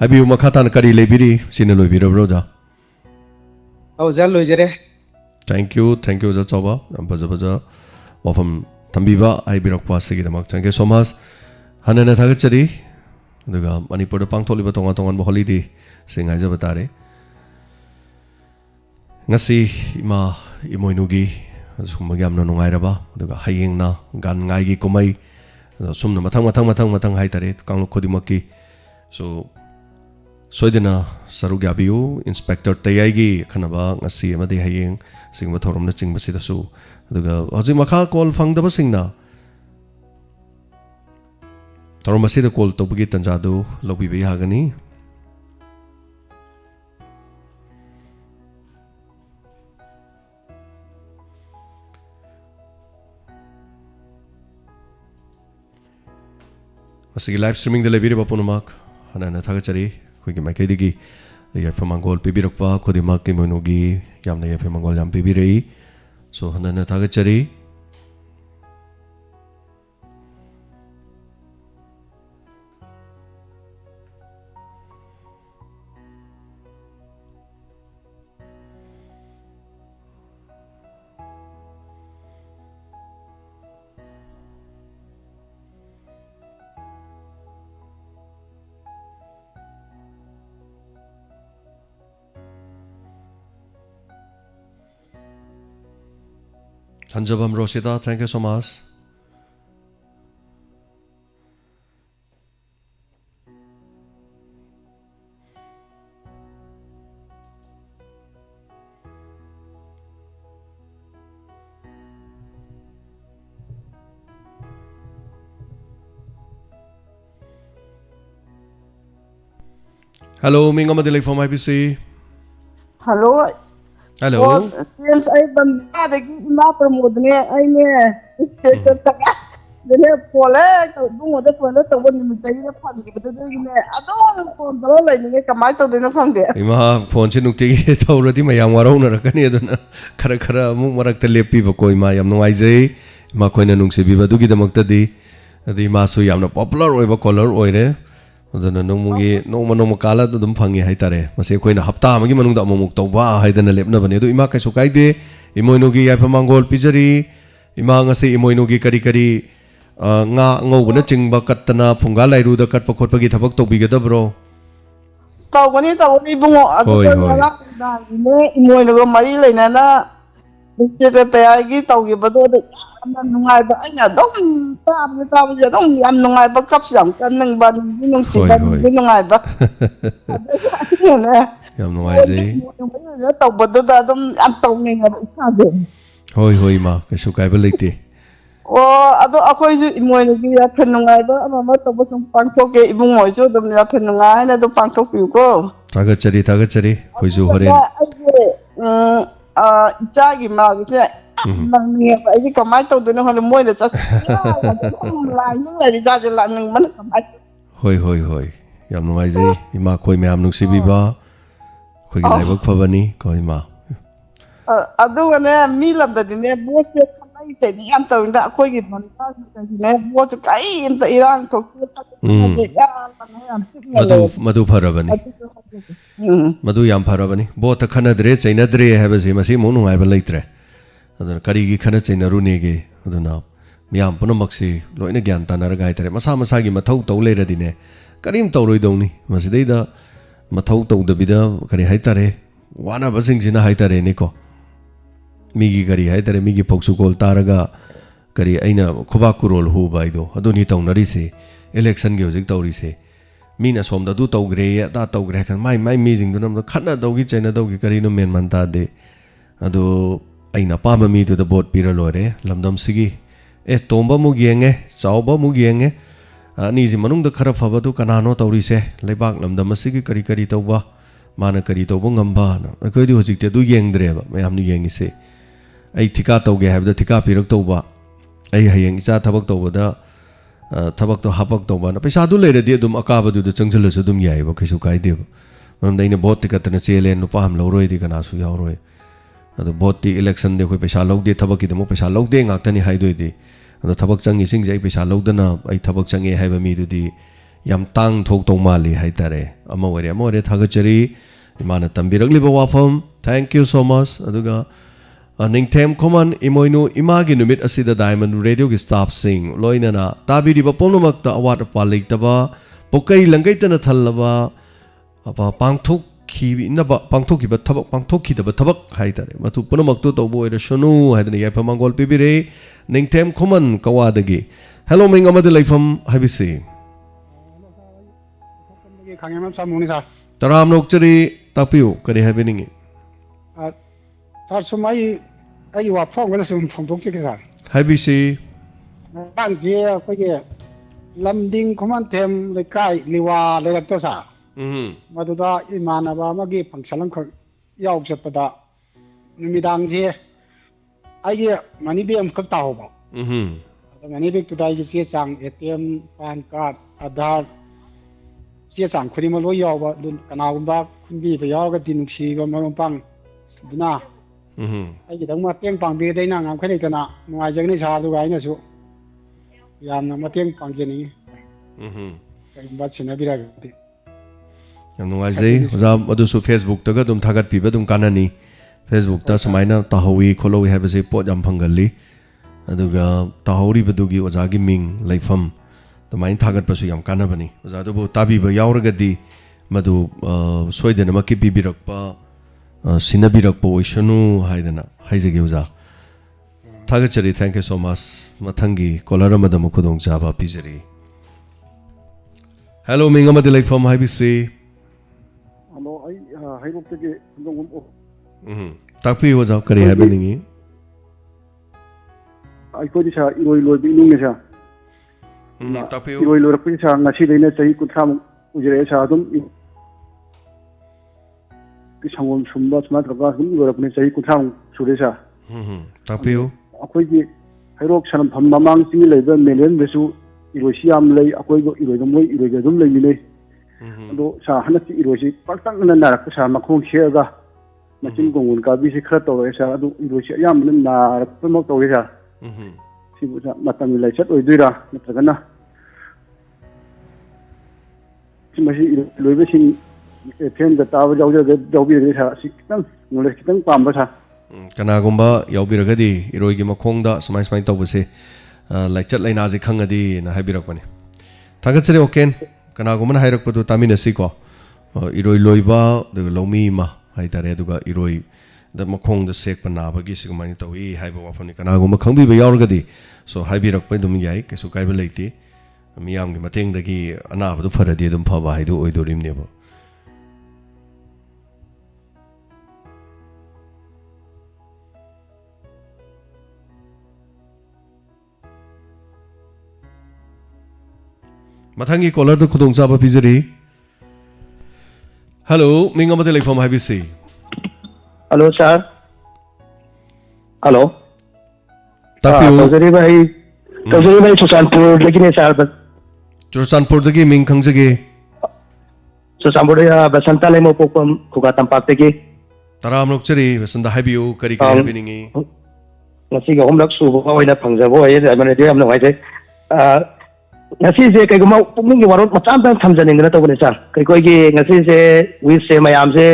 habiu makhatan kari lebiri sine loibiro broja au zal loijare thank you ja choba baja wafam tambiba ai birak pasigi damak thank you so much hanana tagachari aduga manipur da pangtholiba tongan holiday sing haja batare ngasi ima imoinugi summa gamna nungairaba aduga hayengna gan ngai gi komai sumna mathang haitare kanglo khodimakki so soidena sarug yabiu inspector tayagi khanaba ngasi amadi hayeng singba thoromna chingba sida su aduga hoji makha call fangdaba singna thoromba sida call tobagi tanjadu lobi be hagani asigi live streaming de lebiri bapunamak hanana thagachari khoi makai digi yafa mangol pibirakpa khodimak ki monogi yamna yafa mangol yam pibirei so hanana thagachari Hanjabam Rosita, thank you so much. Hello, Minga Madilay from IBC. Hello. Hello. Yes, I banda de ma promote ne ai ne dene pole bungo de pole to woni mutai ne phang gi de ne adon phone do lai ne kamai to de na phang de ima phone chi nukti to rodi mayam warau na rakani aduna khara mu marak te lepi ba koi ma yam nuai jai ma koina nungse bi ba du gi damak ta di adi ma su yam na popular oi ba caller oi re aduna nongmugi nongma kala dum phangi haitare mase koina hapta amagi manung da amuk to ba haidana lepna bane do ima kai su kai de imoinu gi yai phamangol pijari ima ngasi imoinugi kari kari nga ngobuna chingba katana phunga lairu da katpa khotpa gi thabak tobigadabro tawgani bungo Hoi, hoi. ne imoynago mari leinana secretary tawgibado yamna nungaiba aina dom tabu dom yam nungaiba kaps yam kanangba nungsiba nungaiba yam nuaizai tawbado da dom am tawninga isabe hoi ma kasu kaiba leite ado akoisu imoynagi ya phenungaiba ama tawba sum pangthoke ibungoisu dom ya phenungai na do pangthokiu ko tagachari khoisu horen ichagi magse nangni ai kamai tawduna hon moina chas laning lai jaje laning man kamai hoi yam nuaizai ima khoi myam nungsibiba khoi gi laibak phabani ko ima adugane mi lamdadine bose khamai cheni am tawinda akoigi manta ne bose kai inta irang thokki madu pharabani madu yam pharabani bot khanadre chainadre habase masi mu nungai ba leitre aduna kari gi khana chainaru nege aduna miyam punamakse loina gyan tanaraga haitare masa masa gi mathau taw leiradine karim tawroi dawni masidaida mathau tawdabida kari haitare wana basing sina haitare ne ko migi kari haitare migi poksu kol taraga kari aina khoba kurol hu baido aduni tawnari se election gi hojik tawri se mina somda du tawgre da tawgre kan mai mi jing du nam khana dawgi chaina dawgi kari no men man ta de ado aina pama mi du da bot pira lore lamdam sigi tomba mu gienge chawba mu gienge ani ji manung da khara phaba du kanano tawri se leibak lamdam sigi kari kari tawba mana kari tawba ngamba na akoi di hojik te du yengdre ba mayam ni yengi se ai thika tawge habda thika pirak tawba ai hayeng isa thabak tawba da thabak to hapak tawba na paisa du leire di dum akaba du changchal su dum yai ba kaisu kai de manam daina bot tikatna chele no paham loroi di kana su yauroi ado bot ti election de khoi paisa logde thabak ki demo paisa logde ngaktani haidoi di ado thabak changi sing jai paisa logdana ai thabak changi haiba mi du di yam tang thok to mali haitare amore thagachari imana tambirakli ba wafam thank you so much aduga Ningthem Common Imoinu Imagi Numit Asida Diamond Radio ki staff sing loinana tabiri ba ponumakta award palik taba pokai langai tana thallaba apa pangthok ki inaba pangthok ki ba thabak pangthok ki daba thabak haitare matu ponumaktu tawbo era shunu haidani yai phamangol pibire Ningthem Common kawadagi hello ming amadi laifam habisi khangem samuni sa taram nokchari tapiu kari habeningi sumai ai wa phong ga sum phong tok sikisa habisi ban je ko ge lamding khoman them le kai liwa le to sa maduda imana ba magi pangsalam kha yaw chappada numidang je ai ge mani be am khak taw ba mani be to dai ge se sang atm pan card aadhar se sang khuri ma lo yaw ba kana gumba khunbi ba yaw ga dinuk si ba marom pang duna ai dang ma teng pang be dai na ngam khali kana nuai jang ni sa du ga ina su yam na ma teng pang je ni kai ba china bira ti yam nuai jai oza adu su Facebook ta ga dum thagat pi ba dum kanani Facebook ta samaina tahawi kholoi ha ba se pot jam phangali aduga tahori ba du gi oza gi ming laifam tamain thagat pa su yam kana bani oza du bo tabi ba yauraga di madu soidena ma ki bi birak pa Sinabirak po ishanu haidana haizagi uza thagachari thank you so much mathangi kolarama da mukudong jaba pijari hello minga madilai from habisi hello ai hairok tege ndong tapi uza kari happening ai ko disa iroi loi bi nung sa tapi iroi loi rakpi sa ngasi deina chahi kutham ujre sa dum Kisangom sumba sma traga dum gorapne chahi kuthang suresa tapiu akoi gi hairok sanam pham mamang sing leiba melen besu irosiam lei akoi go iroi dum dum lei ni nei ado sa hanati irosi partang na narak sa makhong shega machin gongun ka bi se khra to sa ado irosi yam na narak to mo to sa sibu sa matam lai chat oi duira natragana simasi loibe sing fen da taw jaw jaw bi re sa siktam ngole kitang pam ba sa ꯀꯅꯥꯒꯨꯝꯕ ꯌꯥꯎꯕꯤꯔꯒꯗꯤ ꯏꯔꯣꯏꯒꯤ ꯃꯈꯣꯡꯗ ꯁꯨꯃꯥꯏ ꯁꯨꯃꯥꯏꯅ ꯇꯧꯕꯁꯦ ꯂꯥꯏꯆꯠ ꯂꯩꯅꯥꯁꯦ ꯈꯪꯉꯗꯤꯅ ꯍꯥꯏꯕꯤꯔꯛꯄꯅꯤ ꯊꯥꯒꯠꯆꯔꯤ ꯑꯣꯀꯦꯟ ꯀꯅꯥꯒꯨꯝꯕꯅ ꯍꯥꯏꯔꯛꯄꯗꯣ ꯇꯥꯃꯤꯟꯅꯁꯤꯀꯣ ꯏꯔꯣꯏ ꯂꯣꯏꯕ ꯑꯗꯨꯒ ꯂꯧꯃꯤ ꯑꯃ ꯍꯥꯏꯇꯥꯔꯦ ꯑꯗꯨꯒ ꯏꯔꯣꯏꯗ ꯃꯈꯣꯡꯗ ꯁꯦꯛꯄ ꯅꯥꯕꯒꯤ ꯁꯤꯒꯨꯝꯃꯥꯏꯅ ꯇꯧꯏ ꯍꯥꯏꯕ ꯋꯥꯐꯝꯅꯤ ꯀꯅꯥꯒꯨꯝꯕ ꯈꯪꯕꯤꯕ ꯌꯥꯎꯔꯒꯗꯤ ꯁꯣ ꯍꯥꯏꯕꯤꯔꯛꯄ ꯑꯗꯨꯝ ꯌꯥꯏ ꯀꯩꯁꯨ ꯀꯥꯏꯕ ꯂꯩꯇꯦ ꯃꯤꯌꯥꯝꯒꯤ ꯃꯇꯦꯡꯗꯒꯤ ꯑꯅꯥꯕꯗꯨ ꯐꯔꯗꯤ ꯑꯗꯨꯝ ꯐꯕ ꯍꯥꯏꯗꯨ ꯑꯣꯏꯗꯣꯔꯤꯕꯅꯦꯕ ꯃꯊꯪꯒꯤ ꯀꯣꯂꯔꯗ ꯈꯨꯗꯣꯡꯆꯥꯕ ꯄꯤꯖꯔꯤ ꯍꯜꯂꯣ ꯃꯤꯡ ꯑꯃꯗ ꯂꯩꯐꯝ ꯍꯥꯏꯕꯤꯁꯤ हेलो सर हेलो तौजरी भाई चुरचानपुरदगिने सर चुरचानपुरदगी मिंग खंगजगे चुरचानपुर बसंता लेमो पोकम खुगा तंपाक्तगी तराम लोकचरी बसंता हाइबियो करी करी हाइबिनिंगी ngasi ga homlak su bo oina phangjabo ai amane de amna wai ngasi je kai guma pukning gi warot macham tang thamjaning na tawne sa kai koi gi ngasi je wi se mayam se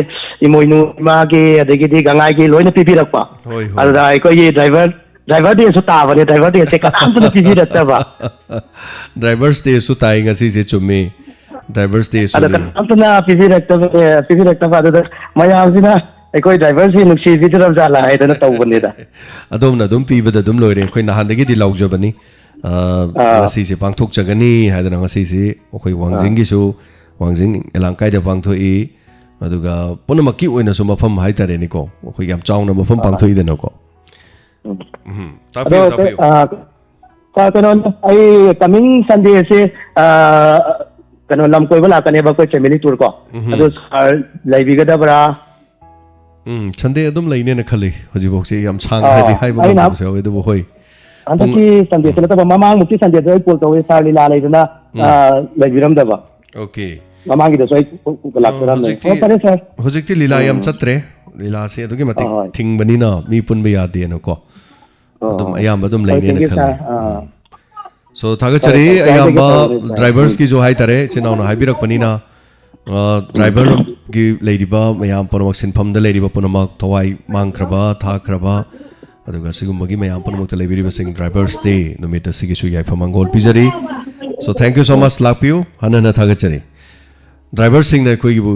imoinu ma gi adegi di gangai gi loina pipirakpa ada ai koi gi driver de su ta bane driver de se kaam tu pipirakta ba drivers de su tai ngasi je chumi drivers de su ada antuna pipirakta ba ada mayam sina ꯑꯩꯈꯣꯏ ꯗ꯭ꯔꯥꯏꯚꯔꯁꯤ ꯅꯨꯡꯁꯤꯕꯤꯗ꯭ꯔꯕ ꯖꯥꯠꯂꯥ ꯍꯥꯏꯗꯅ ꯇꯧꯕꯅꯤꯗ ꯑꯗꯣꯝꯅ ꯑꯗꯨꯝ ꯄꯤꯕꯗ ꯑꯗꯨꯝ ꯂꯣꯏꯔꯦ ꯑꯩꯈꯣꯏ ꯅꯍꯥꯟꯗꯒꯤꯗꯤ ꯂꯥꯎꯖꯕꯅꯤ ꯉꯁꯤꯁꯦ ꯄꯥꯡꯊꯣꯛꯆꯒꯅꯤ ꯍꯥꯏꯗꯅ ꯉꯁꯤꯁꯤ ꯑꯩꯈꯣꯏ ꯋꯥꯡꯖꯤꯡꯒꯤꯁꯨ ꯋꯥꯡꯖꯤꯡ ꯑꯦꯂꯥꯡꯀꯥꯏꯗ ꯄꯥꯡꯊꯣꯛꯏ ꯑꯗꯨꯒ ꯄꯨꯝꯅꯃꯛꯀꯤ ꯑꯣꯏꯅꯁꯨ ꯃꯐꯝ ꯍꯥꯏꯇꯥꯔꯦꯅꯦꯀꯣ ꯑꯩꯈꯣꯏ ꯌꯥꯝ ꯆꯥꯎꯅ ꯃꯐꯝ ꯄꯥꯡꯊꯣꯛꯏꯗꯅꯀꯣ ꯇꯥꯛꯄꯤꯌꯨ ꯇꯥꯛꯄꯤꯌꯨ ꯀꯩꯅꯣ ꯑꯩ ꯀꯃꯤꯡ ꯁꯟꯗꯦꯁꯦ ꯀꯩꯅꯣ ꯂꯝ ꯀꯣꯏꯕ ꯂꯥꯛꯀꯅꯦꯕ ꯑꯩꯈꯣꯏ ꯐꯦꯃꯤꯂꯤ ꯇꯨꯔ ꯀꯣ ꯑꯗꯨ ꯁꯥꯔ ꯂꯩꯕꯤꯒꯗꯕ꯭ꯔꯥ ꯁꯟꯗꯦ ꯑꯗꯨꯝ ꯂꯩꯅꯦꯅ ꯈꯜꯂꯤ ꯍꯧꯖꯤꯛꯐꯥꯎꯁꯦ ꯌꯥꯝ ꯁꯥꯡꯈ꯭ꯔꯗꯤ ꯍꯥꯏꯕ ꯉꯝꯗꯕꯁꯨ ꯌꯥꯎꯋꯤ ꯑꯗꯨꯕꯨ ꯍꯣꯏ ꯍꯟꯗꯛꯀꯤ ꯁꯟꯗꯦꯁꯦ ꯅꯠꯇꯕ ꯃꯃꯥꯡꯃꯨꯛꯀꯤ ꯁꯟꯗꯦꯗ ꯑꯩ ꯀꯣꯜ ꯇꯧꯋꯦ ꯁꯥꯔ ꯂꯤꯂꯥ ꯂꯩꯗꯅ ꯂꯩꯕꯤꯔꯝꯗꯕ ꯑꯣꯀꯦ ꯃꯃꯥꯡꯒꯤꯗꯁꯨ ꯑꯩ ꯂꯥꯛꯆꯔꯝꯃꯦ ꯐꯔꯦ ꯁꯥꯔ ꯍꯧꯖꯤꯛꯇꯤ ꯂꯤꯂꯥ ꯌꯥꯝ ꯆꯠꯇ꯭ꯔꯦ ꯂꯤꯂꯥꯁꯦ ꯑꯗꯨꯛꯀꯤ ꯃꯇꯤꯛ ꯊꯤꯡꯕꯅꯤꯅ ꯃꯤ ꯄꯨꯟꯕ ꯌꯥꯗꯦꯅꯀꯣ ꯑꯗꯨꯝ ꯑꯌꯥꯝꯕ ꯑꯗꯨꯝ ꯂꯩꯅꯦꯅ ꯈꯜꯂꯤ ꯁꯣ ꯊꯥꯒꯠꯆꯔꯤ ꯑꯌꯥꯝꯕ ꯗ꯭ꯔꯥꯏꯚꯔꯁꯀꯤꯁꯨ ꯍꯥꯏꯇꯥꯔꯦ ꯏꯆꯤꯟ ꯏꯅꯥꯎꯅ ꯍꯥꯏꯕꯤꯔꯛꯄꯅꯤꯅ ꯗ꯭ꯔꯥꯏꯚꯔꯒꯤ ꯂꯩꯔꯤꯕ ꯃꯌꯥꯝ ꯄꯨꯝꯅꯃꯛ ꯁꯤꯟꯐꯝꯗ ꯂꯩꯔꯤꯕ ꯄꯨꯝꯅꯃꯛ ꯊꯋꯥꯏ ꯃꯥꯡꯈ꯭ꯔꯕ ꯊꯥꯈ꯭ꯔꯕ ꯑꯗꯨꯒ ꯁꯤꯒꯨꯝꯕꯒꯤ ꯃꯌꯥꯝ ꯄꯨꯝꯅꯃꯛꯇ ꯂꯩꯕꯤꯔꯤꯕꯁꯤꯡ ꯗ꯭ꯔꯥꯏꯚꯔꯁ ꯗꯦ ꯅꯨꯃꯤꯠ ꯑꯁꯤꯒꯤꯁꯨ ꯌꯥꯏꯐ ꯃꯪꯒꯣꯜ ꯄꯤꯖꯔꯤ ꯁꯣ ꯊꯦꯡꯛ ꯌꯨ ꯁꯣ ꯃꯆ ꯂꯥꯛꯄꯤꯌꯨ ꯍꯟꯅ ꯊꯥꯒꯠꯆꯔꯤ ꯗ꯭ꯔꯥꯏꯚꯔꯁꯤꯡꯅ ꯑꯩꯈꯣꯏꯒꯤꯕꯨ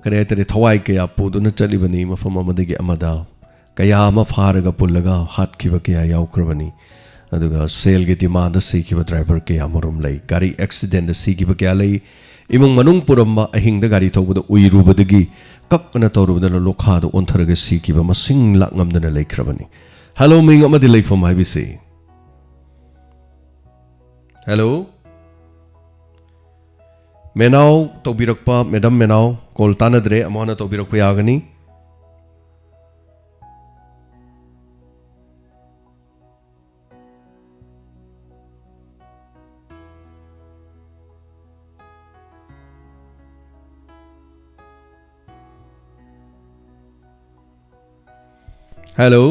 ꯀꯔꯤ ꯍꯥꯏꯇꯥꯔꯦ ꯊꯋꯥꯏ ꯀꯌꯥ ꯄꯨꯗꯨꯅ ꯆꯠꯂꯤꯕꯅꯤ ꯃꯐꯝ ꯑꯃꯗꯒꯤ ꯑꯃꯗ ꯀꯌꯥ ꯑꯃ ꯐꯥꯔꯒ ꯄꯨꯜꯂꯒ ꯍꯥꯠꯈꯤꯕ ꯀꯌꯥ ꯌꯥꯎꯈ꯭ꯔꯕꯅꯤ ꯑꯗꯨꯒ ꯁꯦꯜꯒꯤ ꯗꯤꯃꯥꯟꯗ ꯁꯤꯈꯤꯕ ꯗ꯭ꯔꯥꯏꯚꯔ ꯀꯌꯥ ꯃꯔꯨꯝ ꯂꯩ ꯒꯥꯔꯤ ꯑꯦꯛꯁꯤꯗꯦꯟꯗ ꯁꯤꯈꯤꯕ ꯀꯌꯥ ꯂꯩ ꯏꯃꯨꯡ ꯃꯅꯨꯡ ꯄꯨꯔꯝꯕ ꯑꯍꯤꯡꯗ ꯒꯥꯔꯤ ꯊꯧꯕꯗ ꯎꯏꯔꯨꯕꯗꯒꯤ ꯀꯛꯅ ꯇꯧꯔꯨꯕꯗꯅ ꯂꯣꯈꯥꯗ ꯑꯣꯟꯊꯔꯒ ꯁꯤꯈꯤꯕ ꯃꯁꯤꯡ ꯂꯥꯛꯉꯝꯗꯅ ꯂꯩꯈ꯭ꯔꯕꯅꯤ ꯍꯜꯂꯣ ꯃꯤꯡ ꯑꯃꯗꯤ ꯂꯩꯐꯝ ꯍꯥꯏꯕꯤꯁꯤ ꯍꯜꯂꯣ ꯃꯦꯅꯥꯎ ꯇꯧꯕꯤꯔꯛꯄ ꯃꯦꯗꯝ ꯃꯦꯅꯥꯎ ꯀꯣꯜ ꯇꯥꯟꯅꯗ꯭ꯔꯦ ꯑꯃꯨꯛ ꯍꯟꯅ ꯇꯧꯕꯤꯔꯛꯄ ꯌꯥꯒꯅꯤ हेलो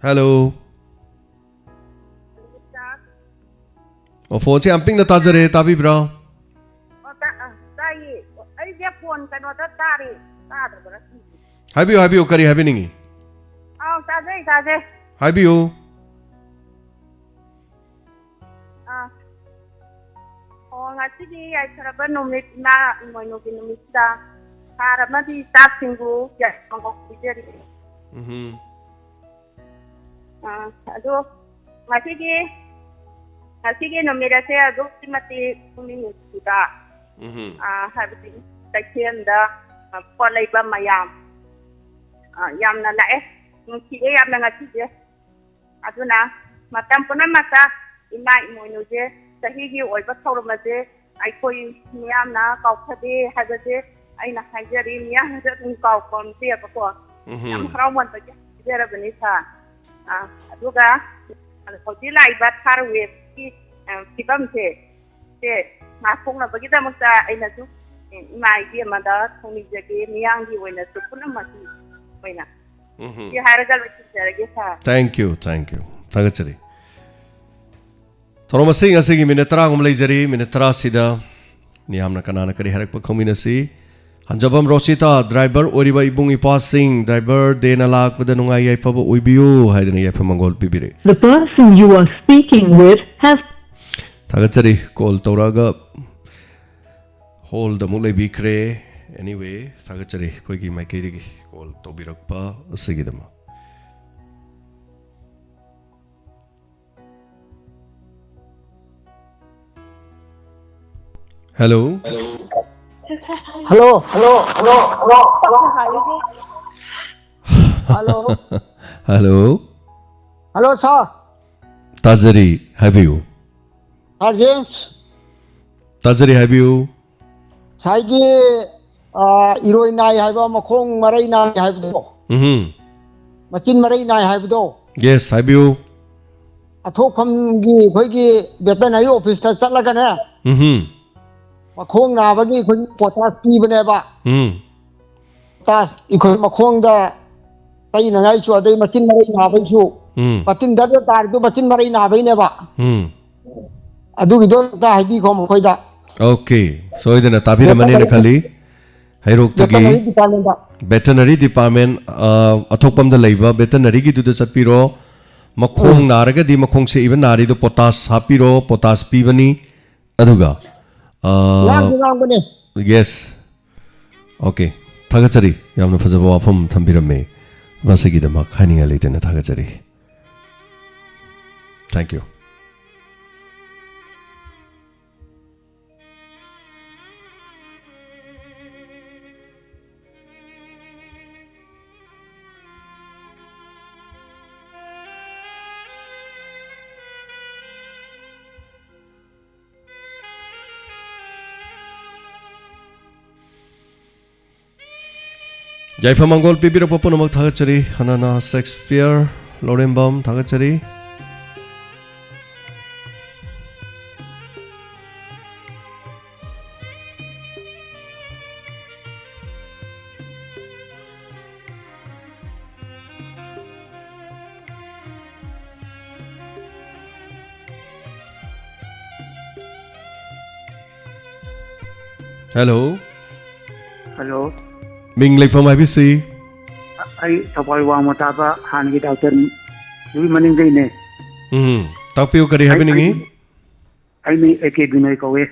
हेलो फोन से अंपिंग ताजरे ताबीब्रा हाइबियो हाइबियो करी हाइबी नहीं हाइबियो ngasibi ay saraba numit na imoino kinumita para madi tasingu ya mangok bijeri ado ngasibi numira se ado timati kuminu suda habiti takienda polaiba mayam yamna lae ngsiye yamna ngasibi aduna matam puna mata ima imoino je sahigi oiba thawramaje aikoi miyamna kaukthade habate aina haijari miyamna dum kaw konte bako yam khrawman ba jerabani sa aduga hojii laiba tharwe ki kibam se ma khongna bagi da mukta aina su mai bi amada thongni jage miyangi oina su punamati oina ki haragal jerage sa thank you tagachari Thoromasi ngasi minute tara ngom leijari minute tara sida ni amna kanana kari harak pa khominasi Hanjabam Rosita driver oriba ibung ipasing driver dena lak pada nungai yai pabo uibiu haidena yai pamangol pibire. The person you are speaking with has Tagachari call tauraga hold the mulai bikre anyway tagachari koi ki mai kedi call tobirakpa sigidama. Hello. Hello, hello, hello, hello, hello. Hello. Hello. Hello, sir. Tajari, have you? Sir James. Tajari, have you? Saigi iroi nai haiba makhong marai nai haibdo. Machin marai nai haibdo. Yes, have you? Athokam gi khoigi veterinary office ta chatlaga ne. Makhong nabagi khoi potas pibane ba. Tas ikhoi makhong da pai na ngai chu adai machin marai nabai chu. Patin da tar du machin marai nabai ne ba. Adu gi do ta haibi khom khoi da. Okay, so idena tabira mane na khali hairok tagi veterinary department athokpam da leiba veterinary gi du da chatpiro makhong naraga di makhong se even nari do potas hapiro potas pibani aduga yes okay thagachari yamna fajaba wafam thambirame masagi da mak haninga leitena thagachari thank you. Jaipamangol pibira popo namak thagachari hanana Shakespeare Lorembam thagachari Hello. Hello. Ming leifam IBC. Ai thapai wa mataba han gi doctor wi maning dei ne. Tapiu kari happening e? Ai ni eke binoi ko we.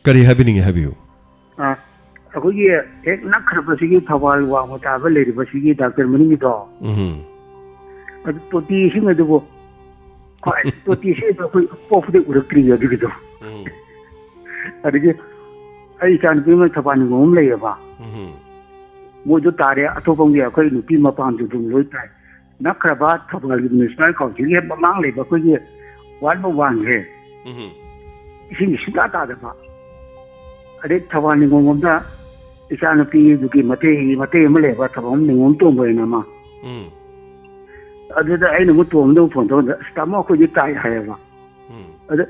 Kari happening have you? Aku ye ek nakhar pasigi thapai wa mataba le ri pasigi doctor maning do. To ti sing adu bo. Ai to ti se to ko pofu de urakri ya gi do. Adige ai kan bi ma thapani ngom le ya ba. Mojo tare atopong dia koi nupi mapang ju dum loi tai nakraba thabangal gi national council ye bamang le ba ko ye wan bo wan he ising sita ta da ba ade thawani ngom da isana pi du ki mate ma le ba thabam ni ngom to bo na ma ade da ai nu to ndo phon to da stamo ko ji tai ha ba ade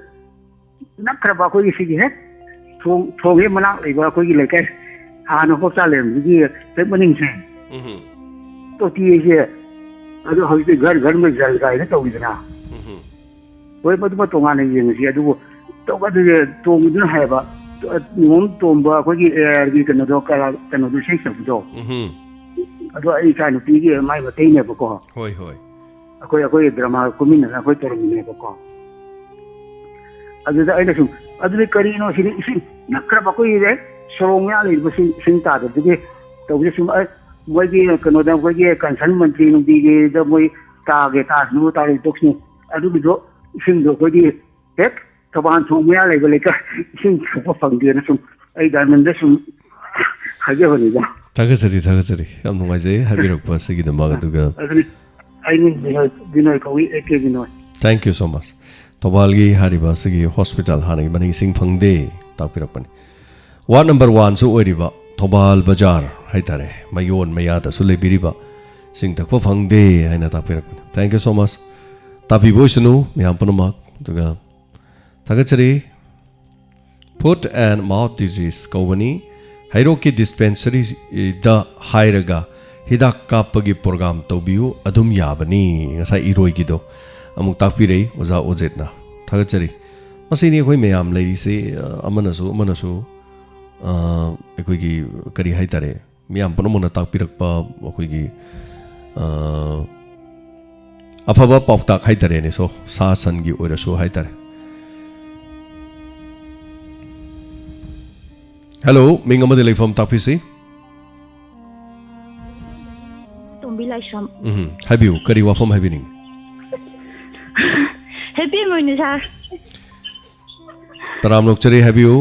nakraba ko yi sigi he thong he mana le ba ko gi le kai Ano ko sa lem ji te maning se to ti ye ado hoi te gar me jal ga ne to gi na oi ma to nga ne yin si adu to ga de to ngi na ha ba ngom to ba ko gi gi kana do ka kana do se sa do ado ai ka no ti gi mai ma te ne ba ko hoi akoi drama ko min na ko to mi ne ba ko ado da ai na su ado ni kari no si nakra ba ko ye Sorong ya le sing ta da de to ge sum ai moi ge kano da moi ge kansan mantri nu di ge da moi ta ge ta nu ta le tok nu adu bi do sing do ko di ek to ban chu ya le le ka sing ko phang de na sum ai da man da sum ha ge ho ni da thagachari am nungai je habirok pa sigi da ma ga du ga ai ni dinoi ko wi ek dinoi thank you so much tobalgi hariba sigi hospital hanai mani sing phangde tapirakpani Ward number 1 su oiriba Thobal Bazaar haitare mayon mayada su lebiriba sing takwa phangde haina tapirak. Thank you so much. Tapi boisunu miyam panamak tuga thagachari foot and mouth disease kawani hairoki dispensary da hairaga hidak kapagi program tobiu adum yabani ngasa iroi gido amuk tapirei oza ojetna thagachari masini khoi miyam leiri se amanasu ꯑꯩꯈꯣꯏꯒꯤ ꯀꯔꯤ ꯍꯥꯏꯇꯥꯔꯦ ꯃꯤꯌꯥꯝ ꯄꯨꯝꯅꯃꯛꯅ ꯇꯥꯛꯄꯤꯔꯛꯄ ꯑꯩꯈꯣꯏꯒꯤ ꯑꯐꯕ ꯄꯥꯎꯇꯥꯛ ꯍꯥꯏꯇꯥꯔꯦꯅꯦ ꯁꯥ ꯁꯟꯒꯤ ꯑꯣꯏꯔꯁꯨ ꯍꯥꯏꯇꯥꯔꯦ ꯍꯦꯜꯂꯣ ꯃꯤꯡ ꯑꯃꯗꯤ ꯂꯩꯐꯝ ꯇꯥꯛꯄꯤꯁꯤ ꯇꯣꯝꯕꯤ ꯂꯥꯏꯁ꯭ꯔꯝ ꯍꯥꯏꯕꯤꯌꯨ ꯀꯔꯤ ꯋꯥꯐꯝ ꯍꯥꯏꯕꯤꯅꯤꯡꯉꯤ ꯍꯦꯄꯤ ꯃꯣꯔꯅꯤꯡ ꯁꯥꯔ ꯇꯔꯥꯝ ꯅꯣꯛꯆꯔꯤ ꯍꯥꯏꯕꯤꯌꯨ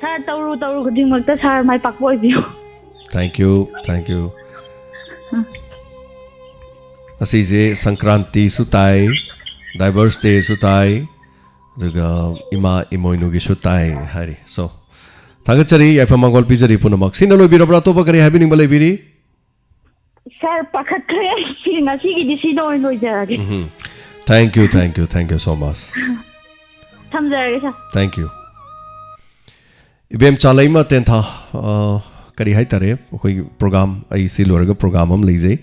ꯁꯥꯔ ꯇꯧꯔꯨ ꯈꯨꯗꯤꯡꯃꯛꯇ ꯁꯥꯔ ꯃꯥꯏ ꯄꯥꯛꯄ ꯑꯣꯏꯕꯤꯌꯨ ꯊꯦꯡꯛ ꯌꯨ ꯑꯁꯤꯁꯦ ꯁꯪꯀ꯭ꯔꯥꯟꯇꯤꯁꯨ ꯇꯥꯏ ꯗꯥꯏꯕꯔꯁ ꯗꯦꯁꯨ ꯇꯥꯏ ꯑꯗꯨꯒ ꯏꯃꯥ ꯏꯃꯣꯏꯅꯨꯒꯤꯁꯨ ꯇꯥꯏ ꯍꯥꯏꯔꯤ ꯊꯥꯒꯠꯆꯔꯤ ꯌꯥꯏꯐ ꯃꯪꯒꯣꯜ ꯄꯤꯖꯔꯤ ꯄꯨꯝꯅꯃꯛ ꯁꯤꯅ ꯂꯣꯏꯕꯤꯔꯕ꯭ꯔꯥ ꯑꯇꯣꯞꯄ ꯀꯔꯤ ꯍꯥꯏꯕꯤꯅꯤꯡꯕ ꯂꯩꯕꯤꯔꯤ ꯁꯥꯔ ꯄꯥꯈꯠꯈ꯭ꯔꯦ ꯉꯁꯤꯒꯤꯗꯤ ꯁꯤꯗ ꯑꯣꯏꯅ ꯂꯣꯏꯖꯔꯒꯦ ꯊꯦꯡꯛ ꯌꯨ ꯁꯣ ꯃꯆ ꯊꯝꯖꯔꯒꯦ ꯁꯥꯔ ꯊꯦꯡꯛ ꯌꯨ ꯏꯕꯦꯝ ꯆꯥꯂꯩꯃ ꯇꯦꯟꯊꯥ ꯀꯔꯤ ꯍꯥꯏꯇꯥꯔꯦ ꯑꯩꯈꯣꯏꯒꯤ ꯄ꯭ꯔꯣꯒ꯭ꯔꯥꯝ ꯑꯩ ꯁꯤ ꯂꯣꯏꯔꯒ ꯄ꯭ꯔꯣꯒ꯭ꯔꯥꯝ ꯑꯃ ꯂꯩꯖꯩ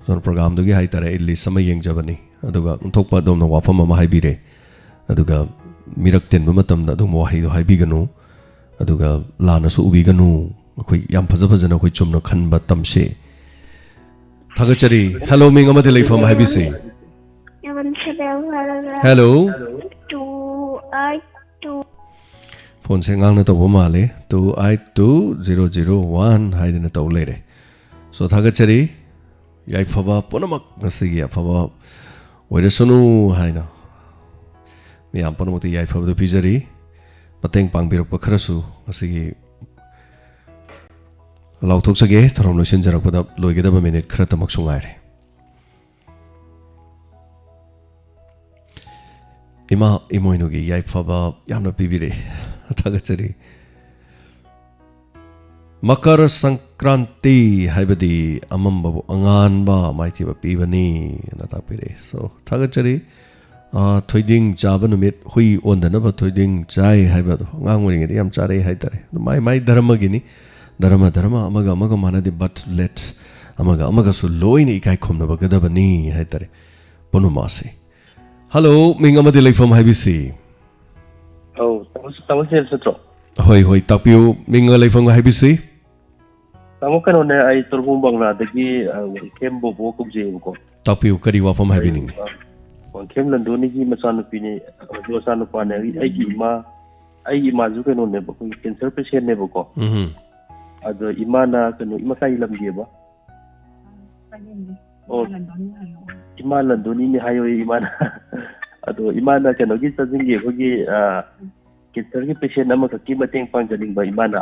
ꯑꯗꯨꯅ ꯄ꯭ꯔꯣꯒ꯭ꯔꯥꯝꯗꯨꯒꯤ ꯍꯥꯏꯇꯥꯔꯦ ꯑꯩ ꯂꯤꯁ ꯑꯃ ꯌꯦꯡꯖꯕꯅꯤ ꯑꯗꯨꯒ ꯑꯣꯟꯊꯣꯛꯄ ꯑꯗꯣꯝꯅ ꯋꯥꯐꯝ ꯑꯃ ꯍꯥꯏꯕꯤꯔꯦ ꯑꯗꯨꯒ ꯃꯤꯔꯛ ꯇꯤꯟꯕ ꯃꯇꯝꯗ ꯑꯗꯨꯒꯨꯝꯕ ꯋꯥꯍꯩꯗꯣ ꯍꯥꯏꯕꯤꯒꯅꯨ ꯑꯗꯨꯒ ꯂꯥꯟꯅꯁꯨ ꯎꯕꯤꯒꯅꯨ ꯑꯩꯈꯣꯏ ꯌꯥꯝ ꯐꯖꯅ ꯑꯩꯈꯣꯏ ꯆꯨꯝꯅ ꯈꯟꯕ ꯇꯝꯁꯤ ꯊꯥꯒꯠꯆꯔꯤ ꯍꯦꯜꯂꯣ ꯃꯤꯡ ꯑꯃꯗꯤ ꯂꯩꯐꯝ ꯍꯥꯏꯕꯤꯁꯤ ꯍꯦꯜꯂꯣ ꯐꯣꯟꯁꯦ ꯉꯥꯡꯅ ꯇꯧꯕ ꯃꯥꯜꯂꯦ 282001 ꯍꯥꯏꯗꯅ ꯇꯧ ꯂꯩꯔꯦ ꯊꯥꯒꯠꯆꯔꯤ ꯌꯥꯏꯐꯕ ꯄꯨꯝꯅꯃꯛ ꯉꯁꯤꯒꯤ ꯑꯐꯕ ꯑꯣꯏꯔꯁꯅꯨ ꯍꯥꯏꯅ ꯃꯤꯌꯥꯝ ꯄꯨꯝꯅꯃꯛꯇ ꯌꯥꯏꯐꯕꯗꯨ ꯄꯤꯖꯔꯤ ꯃꯇꯦꯡ ꯄꯥꯡꯕꯤꯔꯛꯄ ꯈꯔꯁꯨ ꯉꯁꯤꯒꯤ ꯂꯥꯎꯊꯣꯛꯆꯒꯦ ꯊꯧꯔꯝ ꯂꯣꯏꯁꯤꯟꯖꯔꯛꯄꯗ ꯂꯣꯏꯒꯗꯕ ꯃꯤꯅꯤꯠ ꯈꯔꯇꯃꯛꯁꯨ ꯉꯥꯏꯔꯦ ꯏꯃꯥ ꯏꯃꯣꯏꯅꯨꯒꯤ ꯌꯥꯏꯐꯕ ꯌꯥꯝꯅ ꯄꯤꯕꯤꯔꯦ ꯊꯥꯒꯠꯆꯔꯤ ꯃꯀꯔ ꯁꯪꯀ꯭ꯔꯥꯟꯇꯤ ꯍꯥꯏꯕꯗꯤ ꯑꯃꯝꯕꯕꯨ ꯑꯉꯥꯟꯕ ꯃꯥꯏꯊꯤꯕ ꯄꯤꯕꯅꯤ ꯅ ꯇꯥꯛꯄꯤꯔꯦ ꯊꯥꯒꯠꯆꯔꯤ ꯊꯣꯏꯗꯤꯡ ꯆꯥꯕ ꯅꯨꯃꯤꯠ ꯍꯨꯏ ꯑꯣꯟꯗꯅꯕ ꯊꯣꯏꯗꯤꯡ ꯆꯥꯏ ꯍꯥꯏꯕꯗꯣ ꯑꯉꯥꯡ ꯑꯣꯏꯔꯤꯉꯩꯗ ꯌꯥꯝ ꯆꯥꯔꯛꯏ ꯍꯥꯏꯇꯥꯔꯦ ꯑꯗꯨ ꯃꯥꯏ ꯙꯔꯃꯒꯤꯅꯤ ꯙꯔꯃ ꯑꯃꯒ ꯃꯥꯟꯅꯗꯦ ꯕꯠ ꯂꯦꯠ ꯑꯃꯒꯁꯨ ꯂꯣꯏꯅ ꯏꯀꯥꯏ ꯈꯨꯝꯅꯕꯒꯗꯕꯅꯤ ꯍꯥꯏꯇꯥꯔꯦ ꯄꯨꯝꯅꯃꯛꯁꯤ ꯍꯜꯂꯣ ꯃꯤꯡ ꯑꯃꯗꯤ ꯂꯩꯐꯝ ꯍꯥꯏꯕꯤꯁꯤ ꯇꯥꯃꯣꯁꯦ ꯆꯠꯇ꯭ꯔꯣ ꯍꯣꯏ ꯇꯥꯛꯄꯤꯌꯨ ꯃꯤꯡꯒ ꯂꯩꯐꯝꯒ ꯍꯥꯏꯕꯤꯁꯤ ꯇꯥꯃꯣ ꯀꯩꯅꯣꯅꯦ ꯑꯩ ꯇꯣꯔꯕꯨꯡ ꯕꯪꯂꯥꯗꯒꯤ ꯋꯥꯡꯈꯦꯝ ꯕꯣꯕꯣ ꯀꯧꯖꯩꯕꯀꯣ ꯇꯥꯛꯄꯤꯌꯨ ꯀꯔꯤ ꯋꯥꯐꯝ ꯍꯥꯏꯕꯤꯅꯤꯡꯉꯤ ꯋꯥꯡꯈꯦꯝ ꯂꯟꯗꯣꯅꯤꯒꯤ ꯃꯆꯥꯅꯨꯄꯤꯅꯦ ꯃꯆꯥꯅꯨꯄꯥꯅꯦ ꯑꯩꯒꯤ ꯏꯃꯥꯁꯨ ꯀꯩꯅꯣꯅꯦꯕ ꯑꯩꯈꯣꯏꯒꯤ ꯀꯦꯟꯁꯔ ꯄꯦꯁꯦꯟꯅꯦꯕꯀꯣ ꯑꯗꯣ ꯏꯃꯥꯅ ꯀꯩꯅꯣ ꯀꯥꯏ ꯂꯝꯒꯦꯕ ꯏꯃꯥ ꯂꯟꯗꯣꯅꯤꯅꯦ ꯍꯥꯏꯌꯣ ꯏꯃꯥꯅ ꯑꯗꯣ ꯏꯃꯥꯅ ꯀꯩꯅꯣꯒꯤ ꯆꯠꯖꯤꯡꯒꯤ ꯑꯩꯈꯣꯏꯒꯤ ꯀꯦꯟꯁꯔꯒꯤ ꯄꯦꯁꯦꯟ ꯑꯃꯈꯛꯀꯤ ꯃꯇꯦꯡ ꯄꯥꯡꯖꯅꯤꯡꯕ ꯏꯃꯥꯅ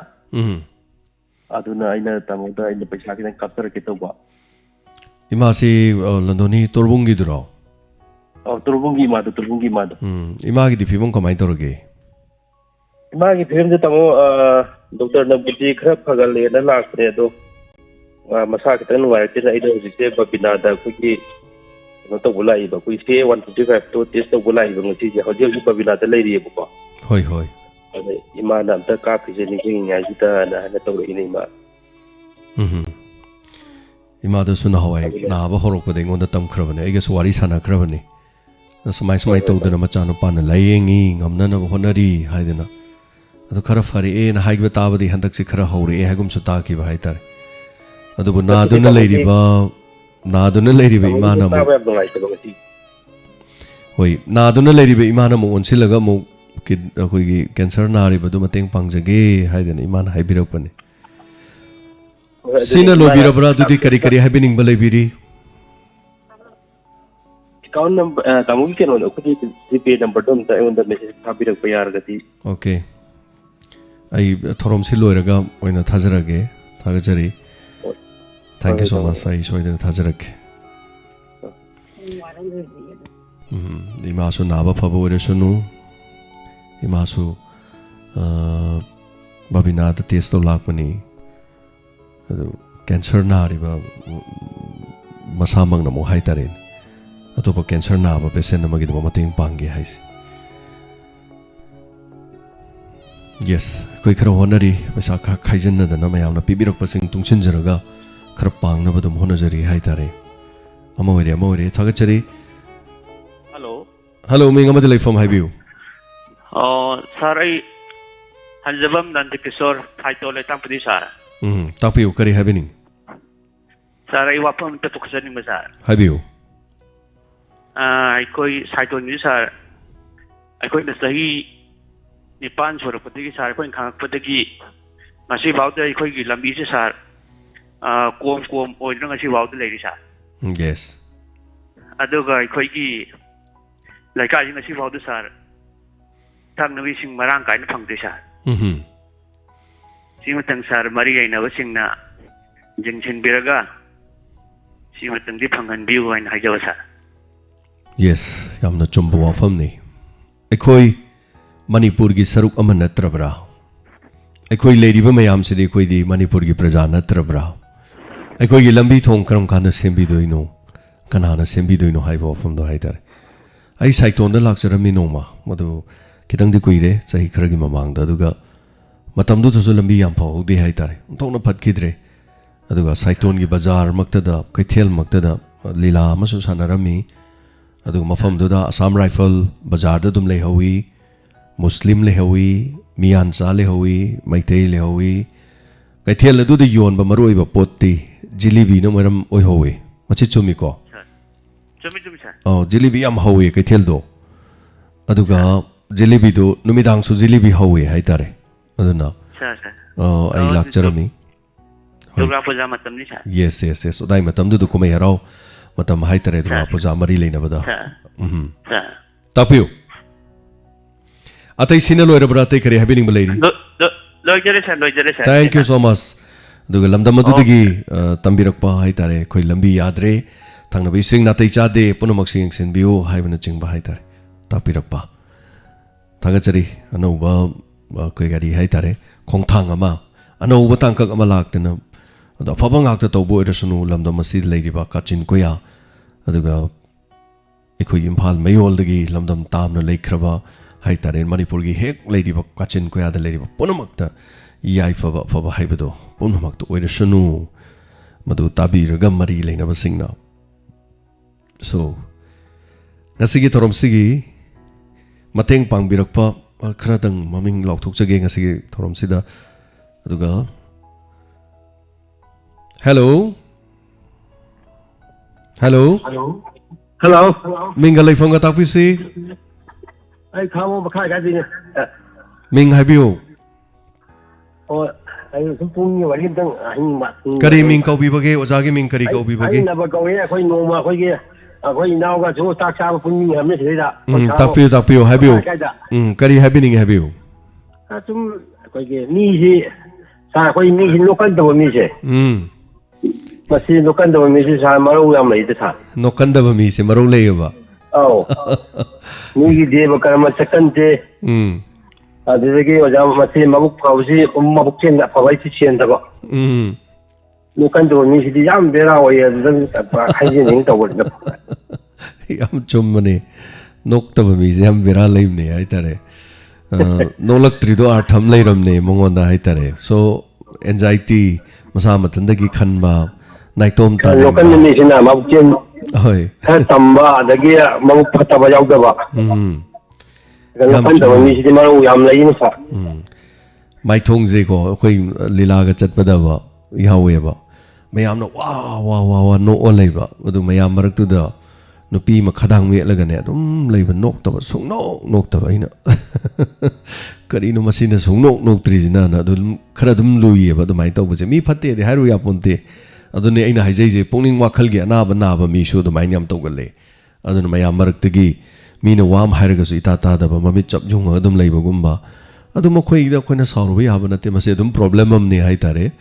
ꯑꯗꯨꯅ ꯑꯩꯅ ꯇꯥꯃꯣꯗ ꯑꯩꯅ ꯄꯩꯁꯥ खितंग कापथरके तौबा इमासी लंदोनी तोरबुंगीदुरो तोरबुंगी मादो इमागी दी फिबम कमाई तौरगे इमागी फिबम जे तमो डॉक्टर नबुदी खरा फगलेना लाखरे दो मसा खितंग नुवायते आइदो हजिसे बबिनादा खुगी नो तो बुलाई बा कुई से 155 तो टेस्ट तो बुलाई बा ngसी je hojil ji babinaदा leiri ba hoi hoi ade imana amta ka phije ni ngai jita na na tawri ni ma ima da suna hawai na ba horok ba dengon da tam khrabane ai ga swari sana khrabane samai samai to dana macha no pan layengi ngamna na honari haidena adu khara fari e na haigba tabadi handak si khara hore e hagum su ta ki ba haitar adu bu na duna leiri ba imana mo hoi na duna leiri ba imana mo onsilaga mo कि अखोगी cancer नारिबदु मतेंग पांगजगे हाइदन इमान हाइबिरकपने सिना लोबिरबरा दुदि करी करी हाइबिनिंग बलेबिरी account number तामुगी केनो अखोगी जीपे number दम ता एवंदा message थाबिरक पयारगति okay आई थोरम सि लोइरगा ओइना थाजरगे थागजरी थैंक यू सो मच आई सोइदन थाजरके इमासु नाबा फबो ओरेसुनु इमासु babinada test to lakmani adu cancer nariba masamang namo haitaren atopa cancer na ba patient namagi do mating pangi haisi yes koi khara honari pesa kha khaijan na dana mayam na pibirak pasing tungsin jaraga khara pang na badum honajari haitare amawari thagachari hello me ngamadi life from haibiu sir Hanjabam Nandi Kisor, Haito Letang Pudisar. Tapiu, Kari happening. Sarai Wapam Petuksani Mazar. Have you? I koi Saito Nisar. I koi the Sahi Nipan for a Patiki Sarko and Pataki. Masi about the Koi Lambisi Sar. Quom, or don't see about the ladies. Yes. Adoga Koi like I see about the Sar. Tang wishing Maranka and Punkisha. Simatang Sar Maria in our Singna Junction Biraga. Simatang Dipang and View and Hajawasa. Yes, I'm not Jumbo of Humney. A koi Manipurgi Saruk Amanatrabra. A koi Lady Bumayam Sidi Koi di Manipurgi Prajana Trabra. A koi Lambi Tong Kram Kana Sembiduino, Kanana Sembiduino Hivo from the Haiter. I cite on the Luxury Minoma, Madu Kitang de Quire, Sahi Kragima Mang, Daduga, Matamdu to Zulambi Yampo, the Haiter, Tona Pat Kidre, Aduga Saitongi Bazar, Maktada, Kaitel Maktada, Lila Masusanarami, Adu Mafam Duda, Assam Rifle, Bazar Dum Lehowi, Muslim Lehowi, Mianza Lehowi, Maite Lehowi, Kaitel do the Yon Bamaroi Poti, Jilibi no Maram Oihowi, Machichumiko. Oh, Jilibi am Howi, Kaitel Aduga, Jilibi do, Numidang su Jilibi Howi, Haitare. Aduna. Oh, I like Jeremy. Yes, yes, yes. So, I matam do Kumayaro, Matam Haitare, Pozamari Lena Bada. Tapu. Atay sinalo brate kare happening lady. Thank you so much. Duga lamdam adudagi tambirakpa haitare khoi lambi yadre thangna bising natai chade punamak sing sin biu haibana chingba haitare tapirakpa thagachari anauba koi gari haitare khongthang ama anauba tangkak ama laktena ada fabang akta tobo irasunu lamdam masi leiriba kachin koya aduga ekhoi imphal mayol dagi lamdam tamna leikraba Haitare Manipurgi Hek Lady Kachin Koya the Lady Punamakta Yai Faba Haibedo Punamakta Weda Shanu Madu Tabi Ragamari Lane of sing now. So Nasigi Torom Sigi Mateng Pang Birakpa Kradang Maming Lok Tuk Jaging Asigi Torom Sida Aduga. Hello. Hello. Hello. Mingalay Fonga Tapisi. I come over Kai. Ming Habio. Oh, I was putting you a little. Kari Ming Kobi Bage was arguing Kari Kobi I Bage. never go here. I know my way. I now got to start putting you a message. Tapio, Habio. Kari happening have you? That's me. Sakoy me look at the music. But see, look at the Mrs. Amaro later. No Kandava Miss Maroleva. Oh, Nigi Deva Karamatakante. The Regi was Mati Mabuk Pausi, Mabukin, Pavaiti and the go. Look at the music, the young Bera way hiding towards the Yam Chumani. Noctava Museum Vera Lamne, I tare. No luck trido art hum later name on the Haitare. So anxiety, Masamatandagi Kanba, Naitom Tan. Look at the mission, Mabukin. Hoi. Tamba, the gear, Mopataba Yagaba. My tongue zego, Lilaga Chatpadava, Yahweh. Mayam no wow, no oleva, Udu Mayam Marak to the Nopi Makadang Laganet, labor noctava, so no noctava. Carino Masinas, who no trizina, Karadum Louis, but the Maito was a me pate, the Haruya Ponte. Adone ina haijai pungning wakalgi anaba mi show the mainyam togale adon maya marak tagi mina wam hairaga su itata da ba mamit chap jung adum leiba gumba adum khoi da khoina sauru ya bana te mase adum problem am ni haitare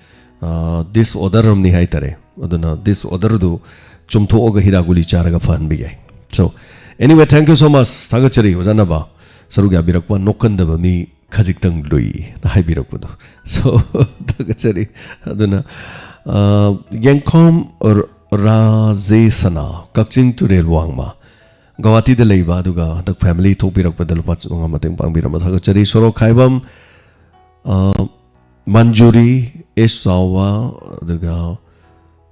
disorder am ni haitare aduna disorder do chumtho oga hidaguli charaga fan bi gai. So anyway, thank you so much sagachari wazana ba saruga birakwa nokanda ba mi khajik tang lui na hai birakwa do. So sagachari aduna Yankom Razesana, Kakching to Rail Wangma, Gawati the Leba, Duga, the family to Pirak Padalpats, Mating Pambira, Hagachari, Soro Kaibam, Manjuri, Esawa, Duga,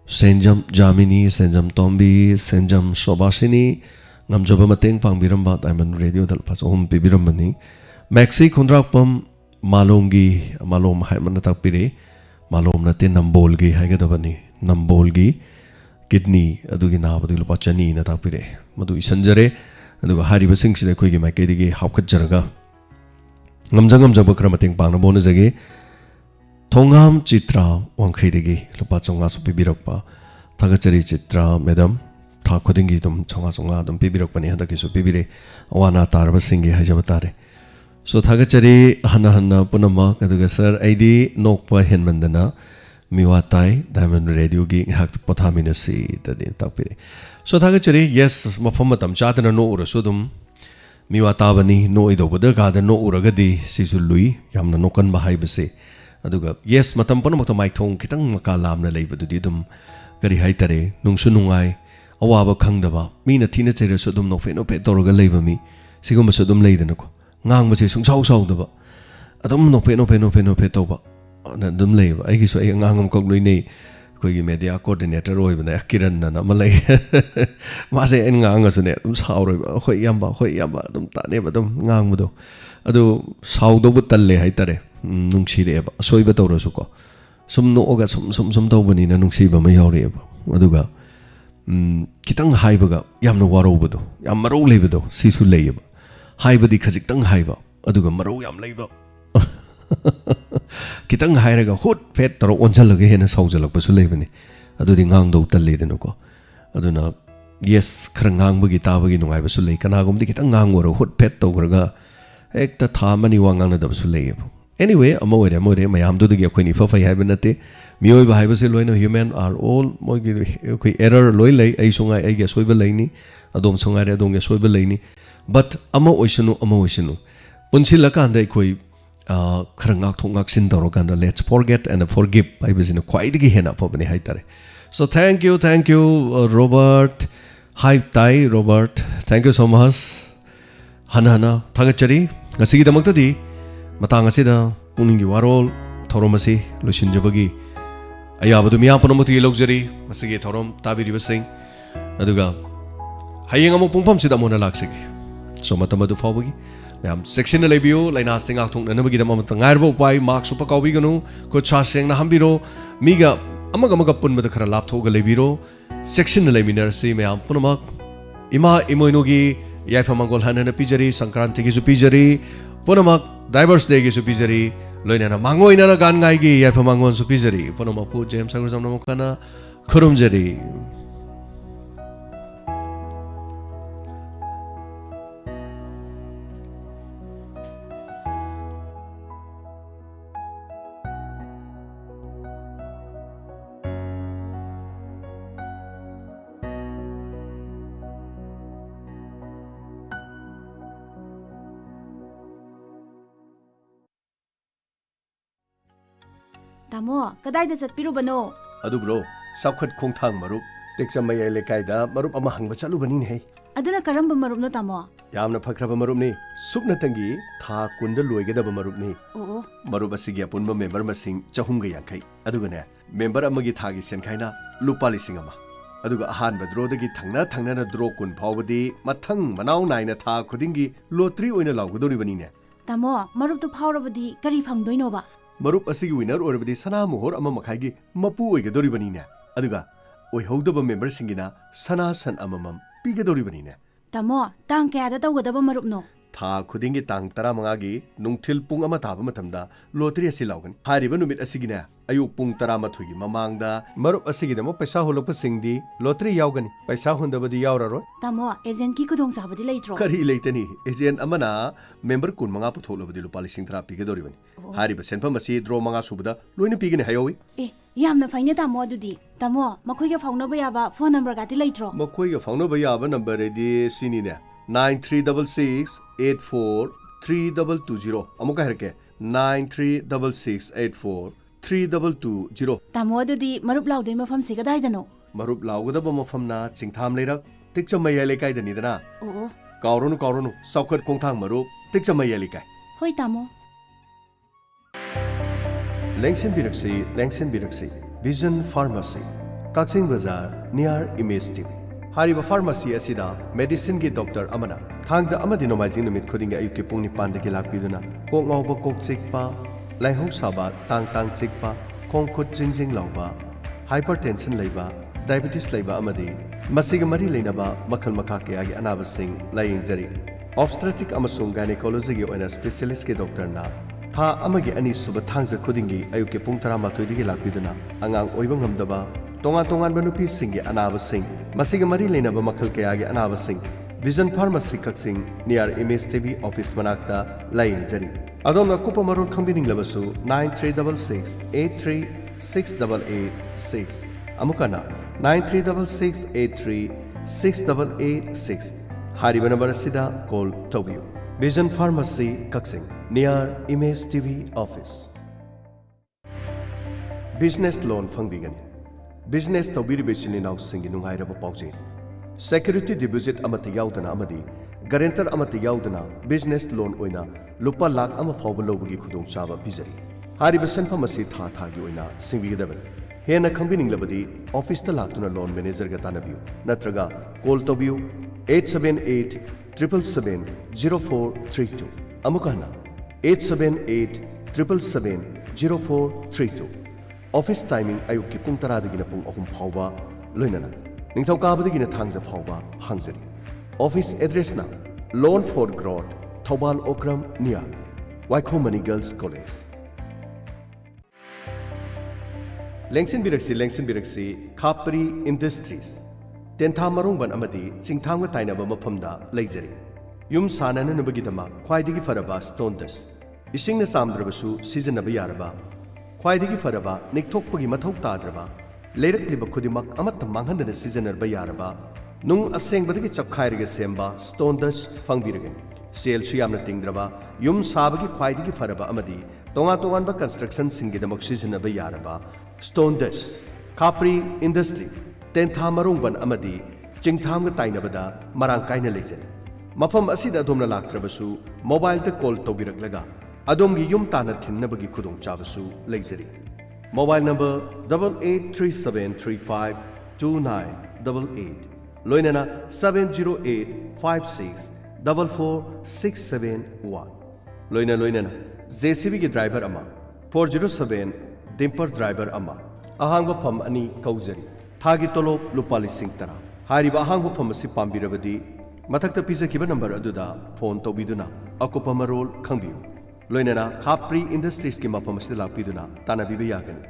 Senjam Jamini, Senjam Tombi, Senjam Sobasini, Namjaba Mating Pambiramba, I'm on radio, the Pasum Pibiramani, Maxi Kundrakpam, malom hai man takpire malom na te nambolgi haigadabani nambolgi kidney adugi nabadu lupa chani na takpire madu isanjare aduga hariba singsida khoi gi maikedi hapkhatjaraga ngamjangam jabakra mateng pangna bona jage thongam chitra wangkhaidegi lupa chonga su pibirakpa thagachari chitra madam tha khodingi dum chonga dum pibirakpani handaki su pibire awana tarba singi hajaba tare so thagachari hana punama kaduga sir aidi nokpa henmandana miwatai diamond radio gi hak pothamina si tadi takpire so thagachari yes mafam matam chadana no ura sudum miwata bani no idobada kada no uragadi sisu lui yamna nokan bahai base aduga yes matam pon makto mai thong kitang maka lamna leibadudi dum kari haitare nungsu nungai awaba khangdaba mina thina chera sudum no fe toroga leibami sigum sudum leidana ko ngang base sungsau daba adum no fe toba dum leiba ai gisu ai ngangam kok luini koigi media coordinator oibana kiran na malai mase en ngang asune dum sauroi khoi yamba dum tane badum ngang mudo adu saudo bu talle haitare nungsire ba soiba tawrasu ko sum no oga sum tawbani na nungsiba ma yaure ba aduga kitang haibaga yamna warobado yam maro leibado sisu leiba haibadi khajik haiba aduga maro yam leiba kitang hairaga hot fet taro onjalaga hena saujalakpasu leibani adudi ngang do talledeno ko aduna yes khara ngangbagi tabagi nungaibasu lei kanagumdi kitang ngangoro hot fet tawgraga ekta thamani wangangna dabasu leibo anyway amore mayam do digi akhoi ni fa fai haiba nate mioi ba haiba se loina human are all mogi koi error loi lei ai sungai ai ge soiba leini adom sungai re adom ge soiba leini but ama oisunu punsil lakanda koi khara ngak thong ngak sin daro kanda let's forget and forgive ai bizina kwai digi hena pobani haitare so thank you Robert hype tai Robert thank you so much hana thagachari ngasigi damakta di matang asida puningi warol thoromasi lusinjabagi ayabadu miya panamuti luxury masigi thorom tabiri basing aduga hayeng amu pungpam sida mona laksigi so matamadu fawagi mayam section lebiyo lainas tinga thong nanabagi dama matangarbo pai marks upa kawi ganu ko chaseng na hambiro miga amaga punmada khara lapthoga lebiro section leminar si mayam punamak ima imoinogi yaifamangol hanana pijari sankranti gi su pijari punamak Divers Day gi su pijari loinana mangoina gan ngai gi yaifamangon su pijari punamak pu James Sagur samna mukana khurumjari Tamo, kadai da chatpirubano? Adu bro, sabkhat khongthang marup teksa mayai lekaida marup ama hangba chalubani ne. Aduna karamba marup no tamo? Yamna phakraba marup ni supna tangi tha kunda loigedaba marup ni. Oo. Marup asigi apunba member masing chahumga yankai. Aduga ne member amagi thagi senkhaina lupa lising ama. Aduga ahanba draw dagi thangna na draw kun phawbadi mathang manaw naina tha khudingi lottery oina lawgodori bani ne. Tamo, marup tu phawrabadi kari phangdoino ba? Marup asigi winner orabadi sana muhor ama makhai gi mapu oigadori bani ne. Aduga oi hodaba member singina sana san amamam pigadori bani ne. Tamo, tang kaya da tawgadaba marup no? Tha khudingi tang 15 gi nungthil pung ama taba matamda lottery asi lawgan hariba numit asigina ayu pung 13 gi mamangda marup asigi damo paisa holokpa singdi lottery yawgani paisa hundabadi yawraro Tamo, agent ki kudong sabadi leitro kari leitani agent amana member kun manga putholobadi lupa lising 3 pigadori bani hariba senpam asi draw manga subada loina pigani hayowi yamna faina tamo adudi tamo makhoi ga faunaba yaba phone number gati leitro makhoi ga faunaba yaba number edi sini ne 9366843220 amuka herke 9366843220 tamo adudi marup laudoi mafam siga daidano marup laugadaba mafamna chingtham leirak tikchamaya lekai dani dana oo kauronu saukhat kongthang marup tikchamaya lekai hoi tamo Lengsin Biraksi Vision Pharmacy Kaksing Bazaar near Image TV ꯍꯥꯏꯔꯤꯕ pharmacy ꯑꯁꯤꯗ ꯃꯦꯗꯤꯁꯤꯟꯒꯤ doctor ꯑꯃꯅ ꯊꯥꯡꯖ ꯑꯃꯗꯤ ꯅꯣꯡꯃꯥꯏꯖꯤꯡ ꯅꯨꯃꯤꯠ ꯈꯨꯗꯤꯡꯒꯤ ꯑꯌꯨꯛꯀꯤ ꯄꯨꯡ 9ꯗꯒꯤ ꯂꯥꯛꯄꯤꯗꯨꯅ ꯀꯣꯛ ꯉꯥꯎꯕ ꯀꯣꯛ ꯆꯤꯛꯄ, ꯂꯥꯏꯍꯧ ꯁꯥꯕ ꯇꯥꯡ ꯆꯤꯛꯄ, ꯈꯣꯡ ꯈꯨꯠ ꯖꯤꯡ ꯂꯥꯎꯕ, ꯍꯥꯏꯄꯔꯇꯦꯟꯁꯟ ꯂꯩꯕ, ꯗꯥꯏꯕꯦꯇꯤꯁ ꯂꯩꯕ ꯑꯃꯗꯤ ꯃꯁꯤꯒ ꯃꯔꯤ ꯂꯩꯅꯕ ꯃꯈꯜ ꯃꯈꯥ ꯀꯌꯥꯒꯤ ꯑꯅꯥꯕꯁꯤꯡ ꯂꯥꯌꯦꯡꯖꯔꯤ꯫ ꯑꯣꯕꯁꯇ꯭ꯔꯦꯇꯤꯛ ꯑꯃꯁꯨꯡ ꯒꯥꯏꯅꯤꯀꯣꯂꯣꯖꯤꯒꯤ ꯑꯣꯏꯅ ꯁ꯭ꯄꯦꯁꯤꯌꯦꯂꯤꯁꯠꯀꯤ ꯗꯣꯛꯇꯔꯅ ꯊꯥ ꯑꯃꯒꯤ 2 ꯁꯨꯕ ꯊꯥꯡꯖ ꯈꯨꯗꯤꯡꯒꯤ ꯑꯌꯨꯛꯀꯤ ꯄꯨꯡ 12ꯗꯒꯤ ꯂꯥꯛꯄꯤꯗꯨꯅ ꯑꯉꯥꯡ ꯑꯣꯏꯕ ꯉꯝꯗꯕ, ꯇꯣꯉꯥꯟꯕ ꯅꯨꯄꯤꯁꯤꯡꯒꯤ ꯑꯅꯥꯕꯁꯤꯡ, ꯃꯁꯤꯒ ꯃꯔꯤ ꯂꯩꯅꯕ ꯃꯈꯜ ꯀꯌꯥꯒꯤ ꯑꯅꯥꯕꯁꯤꯡ vision pharmacy Kakching near image TV office ꯃꯅꯥꯛꯇ ꯂꯥꯌꯦꯡꯖꯔꯤ꯫ ꯑꯗꯣꯝꯅ ꯑꯀꯨꯞꯄ ꯃꯔꯣꯜ ꯈꯪꯕꯤꯅꯤꯡꯂꯕꯁꯨ 9366-836886 ꯑꯃꯨꯛꯀꯅ 9366-836886 ꯍꯥꯏꯔꯤꯕ ꯅꯝꯕꯔ ꯑꯁꯤꯗ ꯀꯣꯜ ꯇꯧꯕꯤꯌꯨ꯫ Vision pharmacy Kakching near image TV office. Business loan ꯐꯪꯕꯤꯒꯅꯤ꯫ ꯕꯤꯖꯤꯅꯦꯁ ꯇꯧꯕꯤꯔꯤꯕ ꯏꯆꯤꯜ ꯏꯅꯥꯎꯁꯤꯡꯒꯤ ꯅꯨꯡꯉꯥꯏꯔꯕ ꯄꯥꯎꯖꯦꯜ꯫ ꯁꯦꯀ꯭ꯌꯨꯔꯤꯇꯤ ꯗꯤꯄꯣꯖꯤꯠ ꯑꯃꯠꯇ ꯌꯥꯎꯗꯅ ꯑꯃꯗꯤ ꯒꯥꯔꯦꯟꯇꯔ ꯑꯃꯠꯇ ꯌꯥꯎꯗꯅ ꯕꯤꯖꯤꯅꯦꯁ ꯂꯣꯟ ꯑꯣꯏꯅ ꯂꯨꯄꯥ ꯂꯥꯈ 1 ꯐꯥꯎꯕ ꯂꯧꯕꯒꯤ ꯈꯨꯗꯣꯡꯆꯥꯕ ꯄꯤꯖꯔꯤ꯫ ꯍꯥꯏꯔꯤꯕ ꯁꯦꯟꯐꯝ ꯑꯁꯤ ꯊꯥꯒꯤ ꯑꯣꯏꯅ ꯁꯤꯡꯕꯤꯒꯗꯕꯅꯤ꯫ ꯍꯦꯟꯅ ꯈꯪꯕꯤꯅꯤꯡꯂꯕꯗꯤ ꯑꯣꯐꯤꯁꯇ ꯂꯥꯛꯇꯨꯅ ꯂꯣꯟ ꯃꯦꯅꯦꯖꯔꯒ ꯇꯥꯟꯅꯕꯤꯌꯨ ꯅꯠꯇ꯭ꯔꯒ ꯀꯣꯜ ꯇꯧꯕꯤꯌꯨ 878-777-0432 ꯑꯃꯨꯛ ꯍꯟꯅ 878-777-0432 ꯑꯣꯐꯤꯁ ꯇꯥꯏꯃꯤꯡ ꯑꯌꯨꯛꯀꯤ ꯄꯨꯡ 10ꯗꯒꯤꯅ ꯄꯨꯡ 3 ꯐꯥꯎꯕ ꯂꯣꯏꯅꯅ ꯅꯤꯡꯊꯧꯀꯥꯕꯗꯒꯤꯅ ꯊꯥꯡꯖ ꯐꯥꯎꯕ ꯍꯥꯡꯖꯔꯤ꯫ ꯑꯣꯐꯤꯁ ꯑꯦꯗ꯭ꯔꯦꯁꯅ ꯂꯣꯟ ꯐꯣꯔ ꯒ꯭ꯔꯣꯠ, ꯊꯧꯕꯥꯜ ꯑꯣꯀ꯭ꯔꯝ ꯅꯤꯌꯔ ꯋꯥꯏꯈꯣꯃꯅꯤ ꯒꯔꯜꯁ ꯀꯣꯂꯦꯖ꯫ ꯂꯦꯡꯁꯤꯟꯕꯤꯔꯛꯁꯤ ꯈꯥꯞꯄꯔꯤ ꯏꯟꯗꯁꯇ꯭ꯔꯤꯁ ꯇꯦꯟꯊꯥ ꯃꯔꯣꯡꯕꯟ ꯑꯃꯗꯤ ꯆꯤꯡꯊꯥꯡꯒ ꯇꯥꯏꯅꯕ ꯃꯐꯝꯗ ꯂꯩꯖꯔꯤ꯫ ꯌꯨꯝ ꯁꯥꯅꯅꯕꯒꯤꯗꯃꯛ ꯈ꯭ꯋꯥꯏꯗꯒꯤ ꯐꯔꯕ ꯁ꯭ꯇꯣꯟ ꯗꯁ, ꯏꯁꯤꯡꯅ ꯆꯥꯝꯗ꯭ꯔꯕꯁꯨ ꯁꯤꯖꯤꯟꯅꯕ ꯌꯥꯔꯕ, ꯈ꯭ꯋꯥꯏꯗꯒꯤ ꯐꯔꯕ ꯅꯤꯛꯊꯣꯛꯄꯒꯤ ꯃꯊꯧ ꯇꯥꯗ꯭ꯔꯕ, ꯂꯩꯔꯛꯂꯤꯕ ꯈꯨꯗꯤꯡꯃꯛ ꯑꯃꯠꯇ ꯃꯥꯡꯍꯟꯗꯅ ꯁꯤꯖꯤꯟꯅꯕ ꯌꯥꯔꯕ, ꯅꯨꯡ ꯑꯁꯦꯡꯕꯗꯒꯤ ꯆꯞꯈꯥꯏꯔꯒ ꯁꯦꯝꯕ ꯁ꯭ꯇꯣꯟ ꯗꯁ ꯐꯪꯕꯤꯔꯒꯅꯤ꯫ ꯁꯦꯜꯁꯨ ꯌꯥꯝꯅ ꯇꯤꯡꯗ꯭ꯔꯕ, ꯌꯨꯝ ꯁꯥꯕꯒꯤ ꯈ꯭ꯋꯥꯏꯗꯒꯤ ꯐꯔꯕ ꯑꯃꯗꯤ ꯇꯣꯉꯥꯟꯕ ꯀꯟꯁꯇ꯭ꯔꯛꯁꯟꯁꯤꯡꯒꯤꯗꯃꯛ ꯁꯤꯖꯤꯟꯅꯕ ꯌꯥꯔꯕ ꯁ꯭ꯇꯣꯟ ꯗꯁ, ꯈꯥꯄ꯭ꯔꯤ ꯏꯟꯗꯁꯇ꯭ꯔꯤ ꯇꯦꯟꯊꯥ ꯃꯔꯣꯡꯕꯟ ꯑꯃꯗꯤ ꯆꯤꯡꯊꯥꯡꯒ ꯇꯥꯏꯅꯕꯗ ꯃꯔꯥꯡ ꯀꯥꯏꯅ ꯂꯩꯖꯔꯤ꯫ ꯃꯐꯝ ꯑꯁꯤꯗ ꯑꯗꯣꯝꯅ ꯂꯥꯛꯇ꯭ꯔꯕꯁꯨ ꯃꯣꯕꯥꯏꯜꯗ ꯀꯣꯜ ꯇꯧꯕꯤꯔꯛꯂꯒ ꯑꯗꯣꯝꯒꯤ ꯌꯨꯝ ꯇꯥꯟꯅ ꯊꯤꯟꯅꯕꯒꯤ ꯈꯨꯗꯣꯡꯆꯥꯕꯁꯨ ꯂꯩꯖꯔꯤ꯫ ꯃꯣꯕꯥꯏꯜ ꯅꯝꯕꯔ 8837352988 ꯂꯣꯏꯅꯅ 70856444671 ꯂꯣꯏꯅꯅ JCBꯒꯤ ꯗ꯭ꯔꯥꯏꯚꯔ ꯑꯃ, 407 ꯗꯤꯝꯄꯔ ꯗ꯭ꯔꯥꯏꯚꯔ ꯑꯃ, ꯑꯍꯥꯡꯕ ꯐꯝ 2 ꯀꯧꯖꯔꯤ꯫ ꯊꯥꯒꯤ ꯇꯣꯂꯣꯞ ꯂꯨꯄꯥ 10,000꯫ ꯍꯥꯏꯔꯤꯕ ꯑꯍꯥꯡꯕ ꯐꯝ ꯑꯁꯤ ꯄꯥꯝꯕꯤꯔꯕꯗꯤ ꯃꯊꯛꯇ ꯄꯤꯖꯈꯤꯕ ꯅꯝꯕꯔ ꯑꯗꯨꯗ ꯐꯣꯟ ꯇꯧꯕꯤꯗꯨꯅ ꯑꯀꯨꯞꯄ ꯃꯔꯣꯜ ꯈꯪꯕꯤꯌꯨ꯫ ꯂꯣꯏꯅꯅ ꯈꯥꯄ꯭ꯔꯤ ꯏꯟꯗꯁꯇ꯭ꯔꯤꯁꯀꯤ ꯃꯐꯝ ꯑꯁꯤꯗ ꯂꯥꯛꯄꯤꯗꯨꯅ ꯇꯥꯟꯅꯕꯤꯕ ꯌꯥꯒꯅꯤ꯫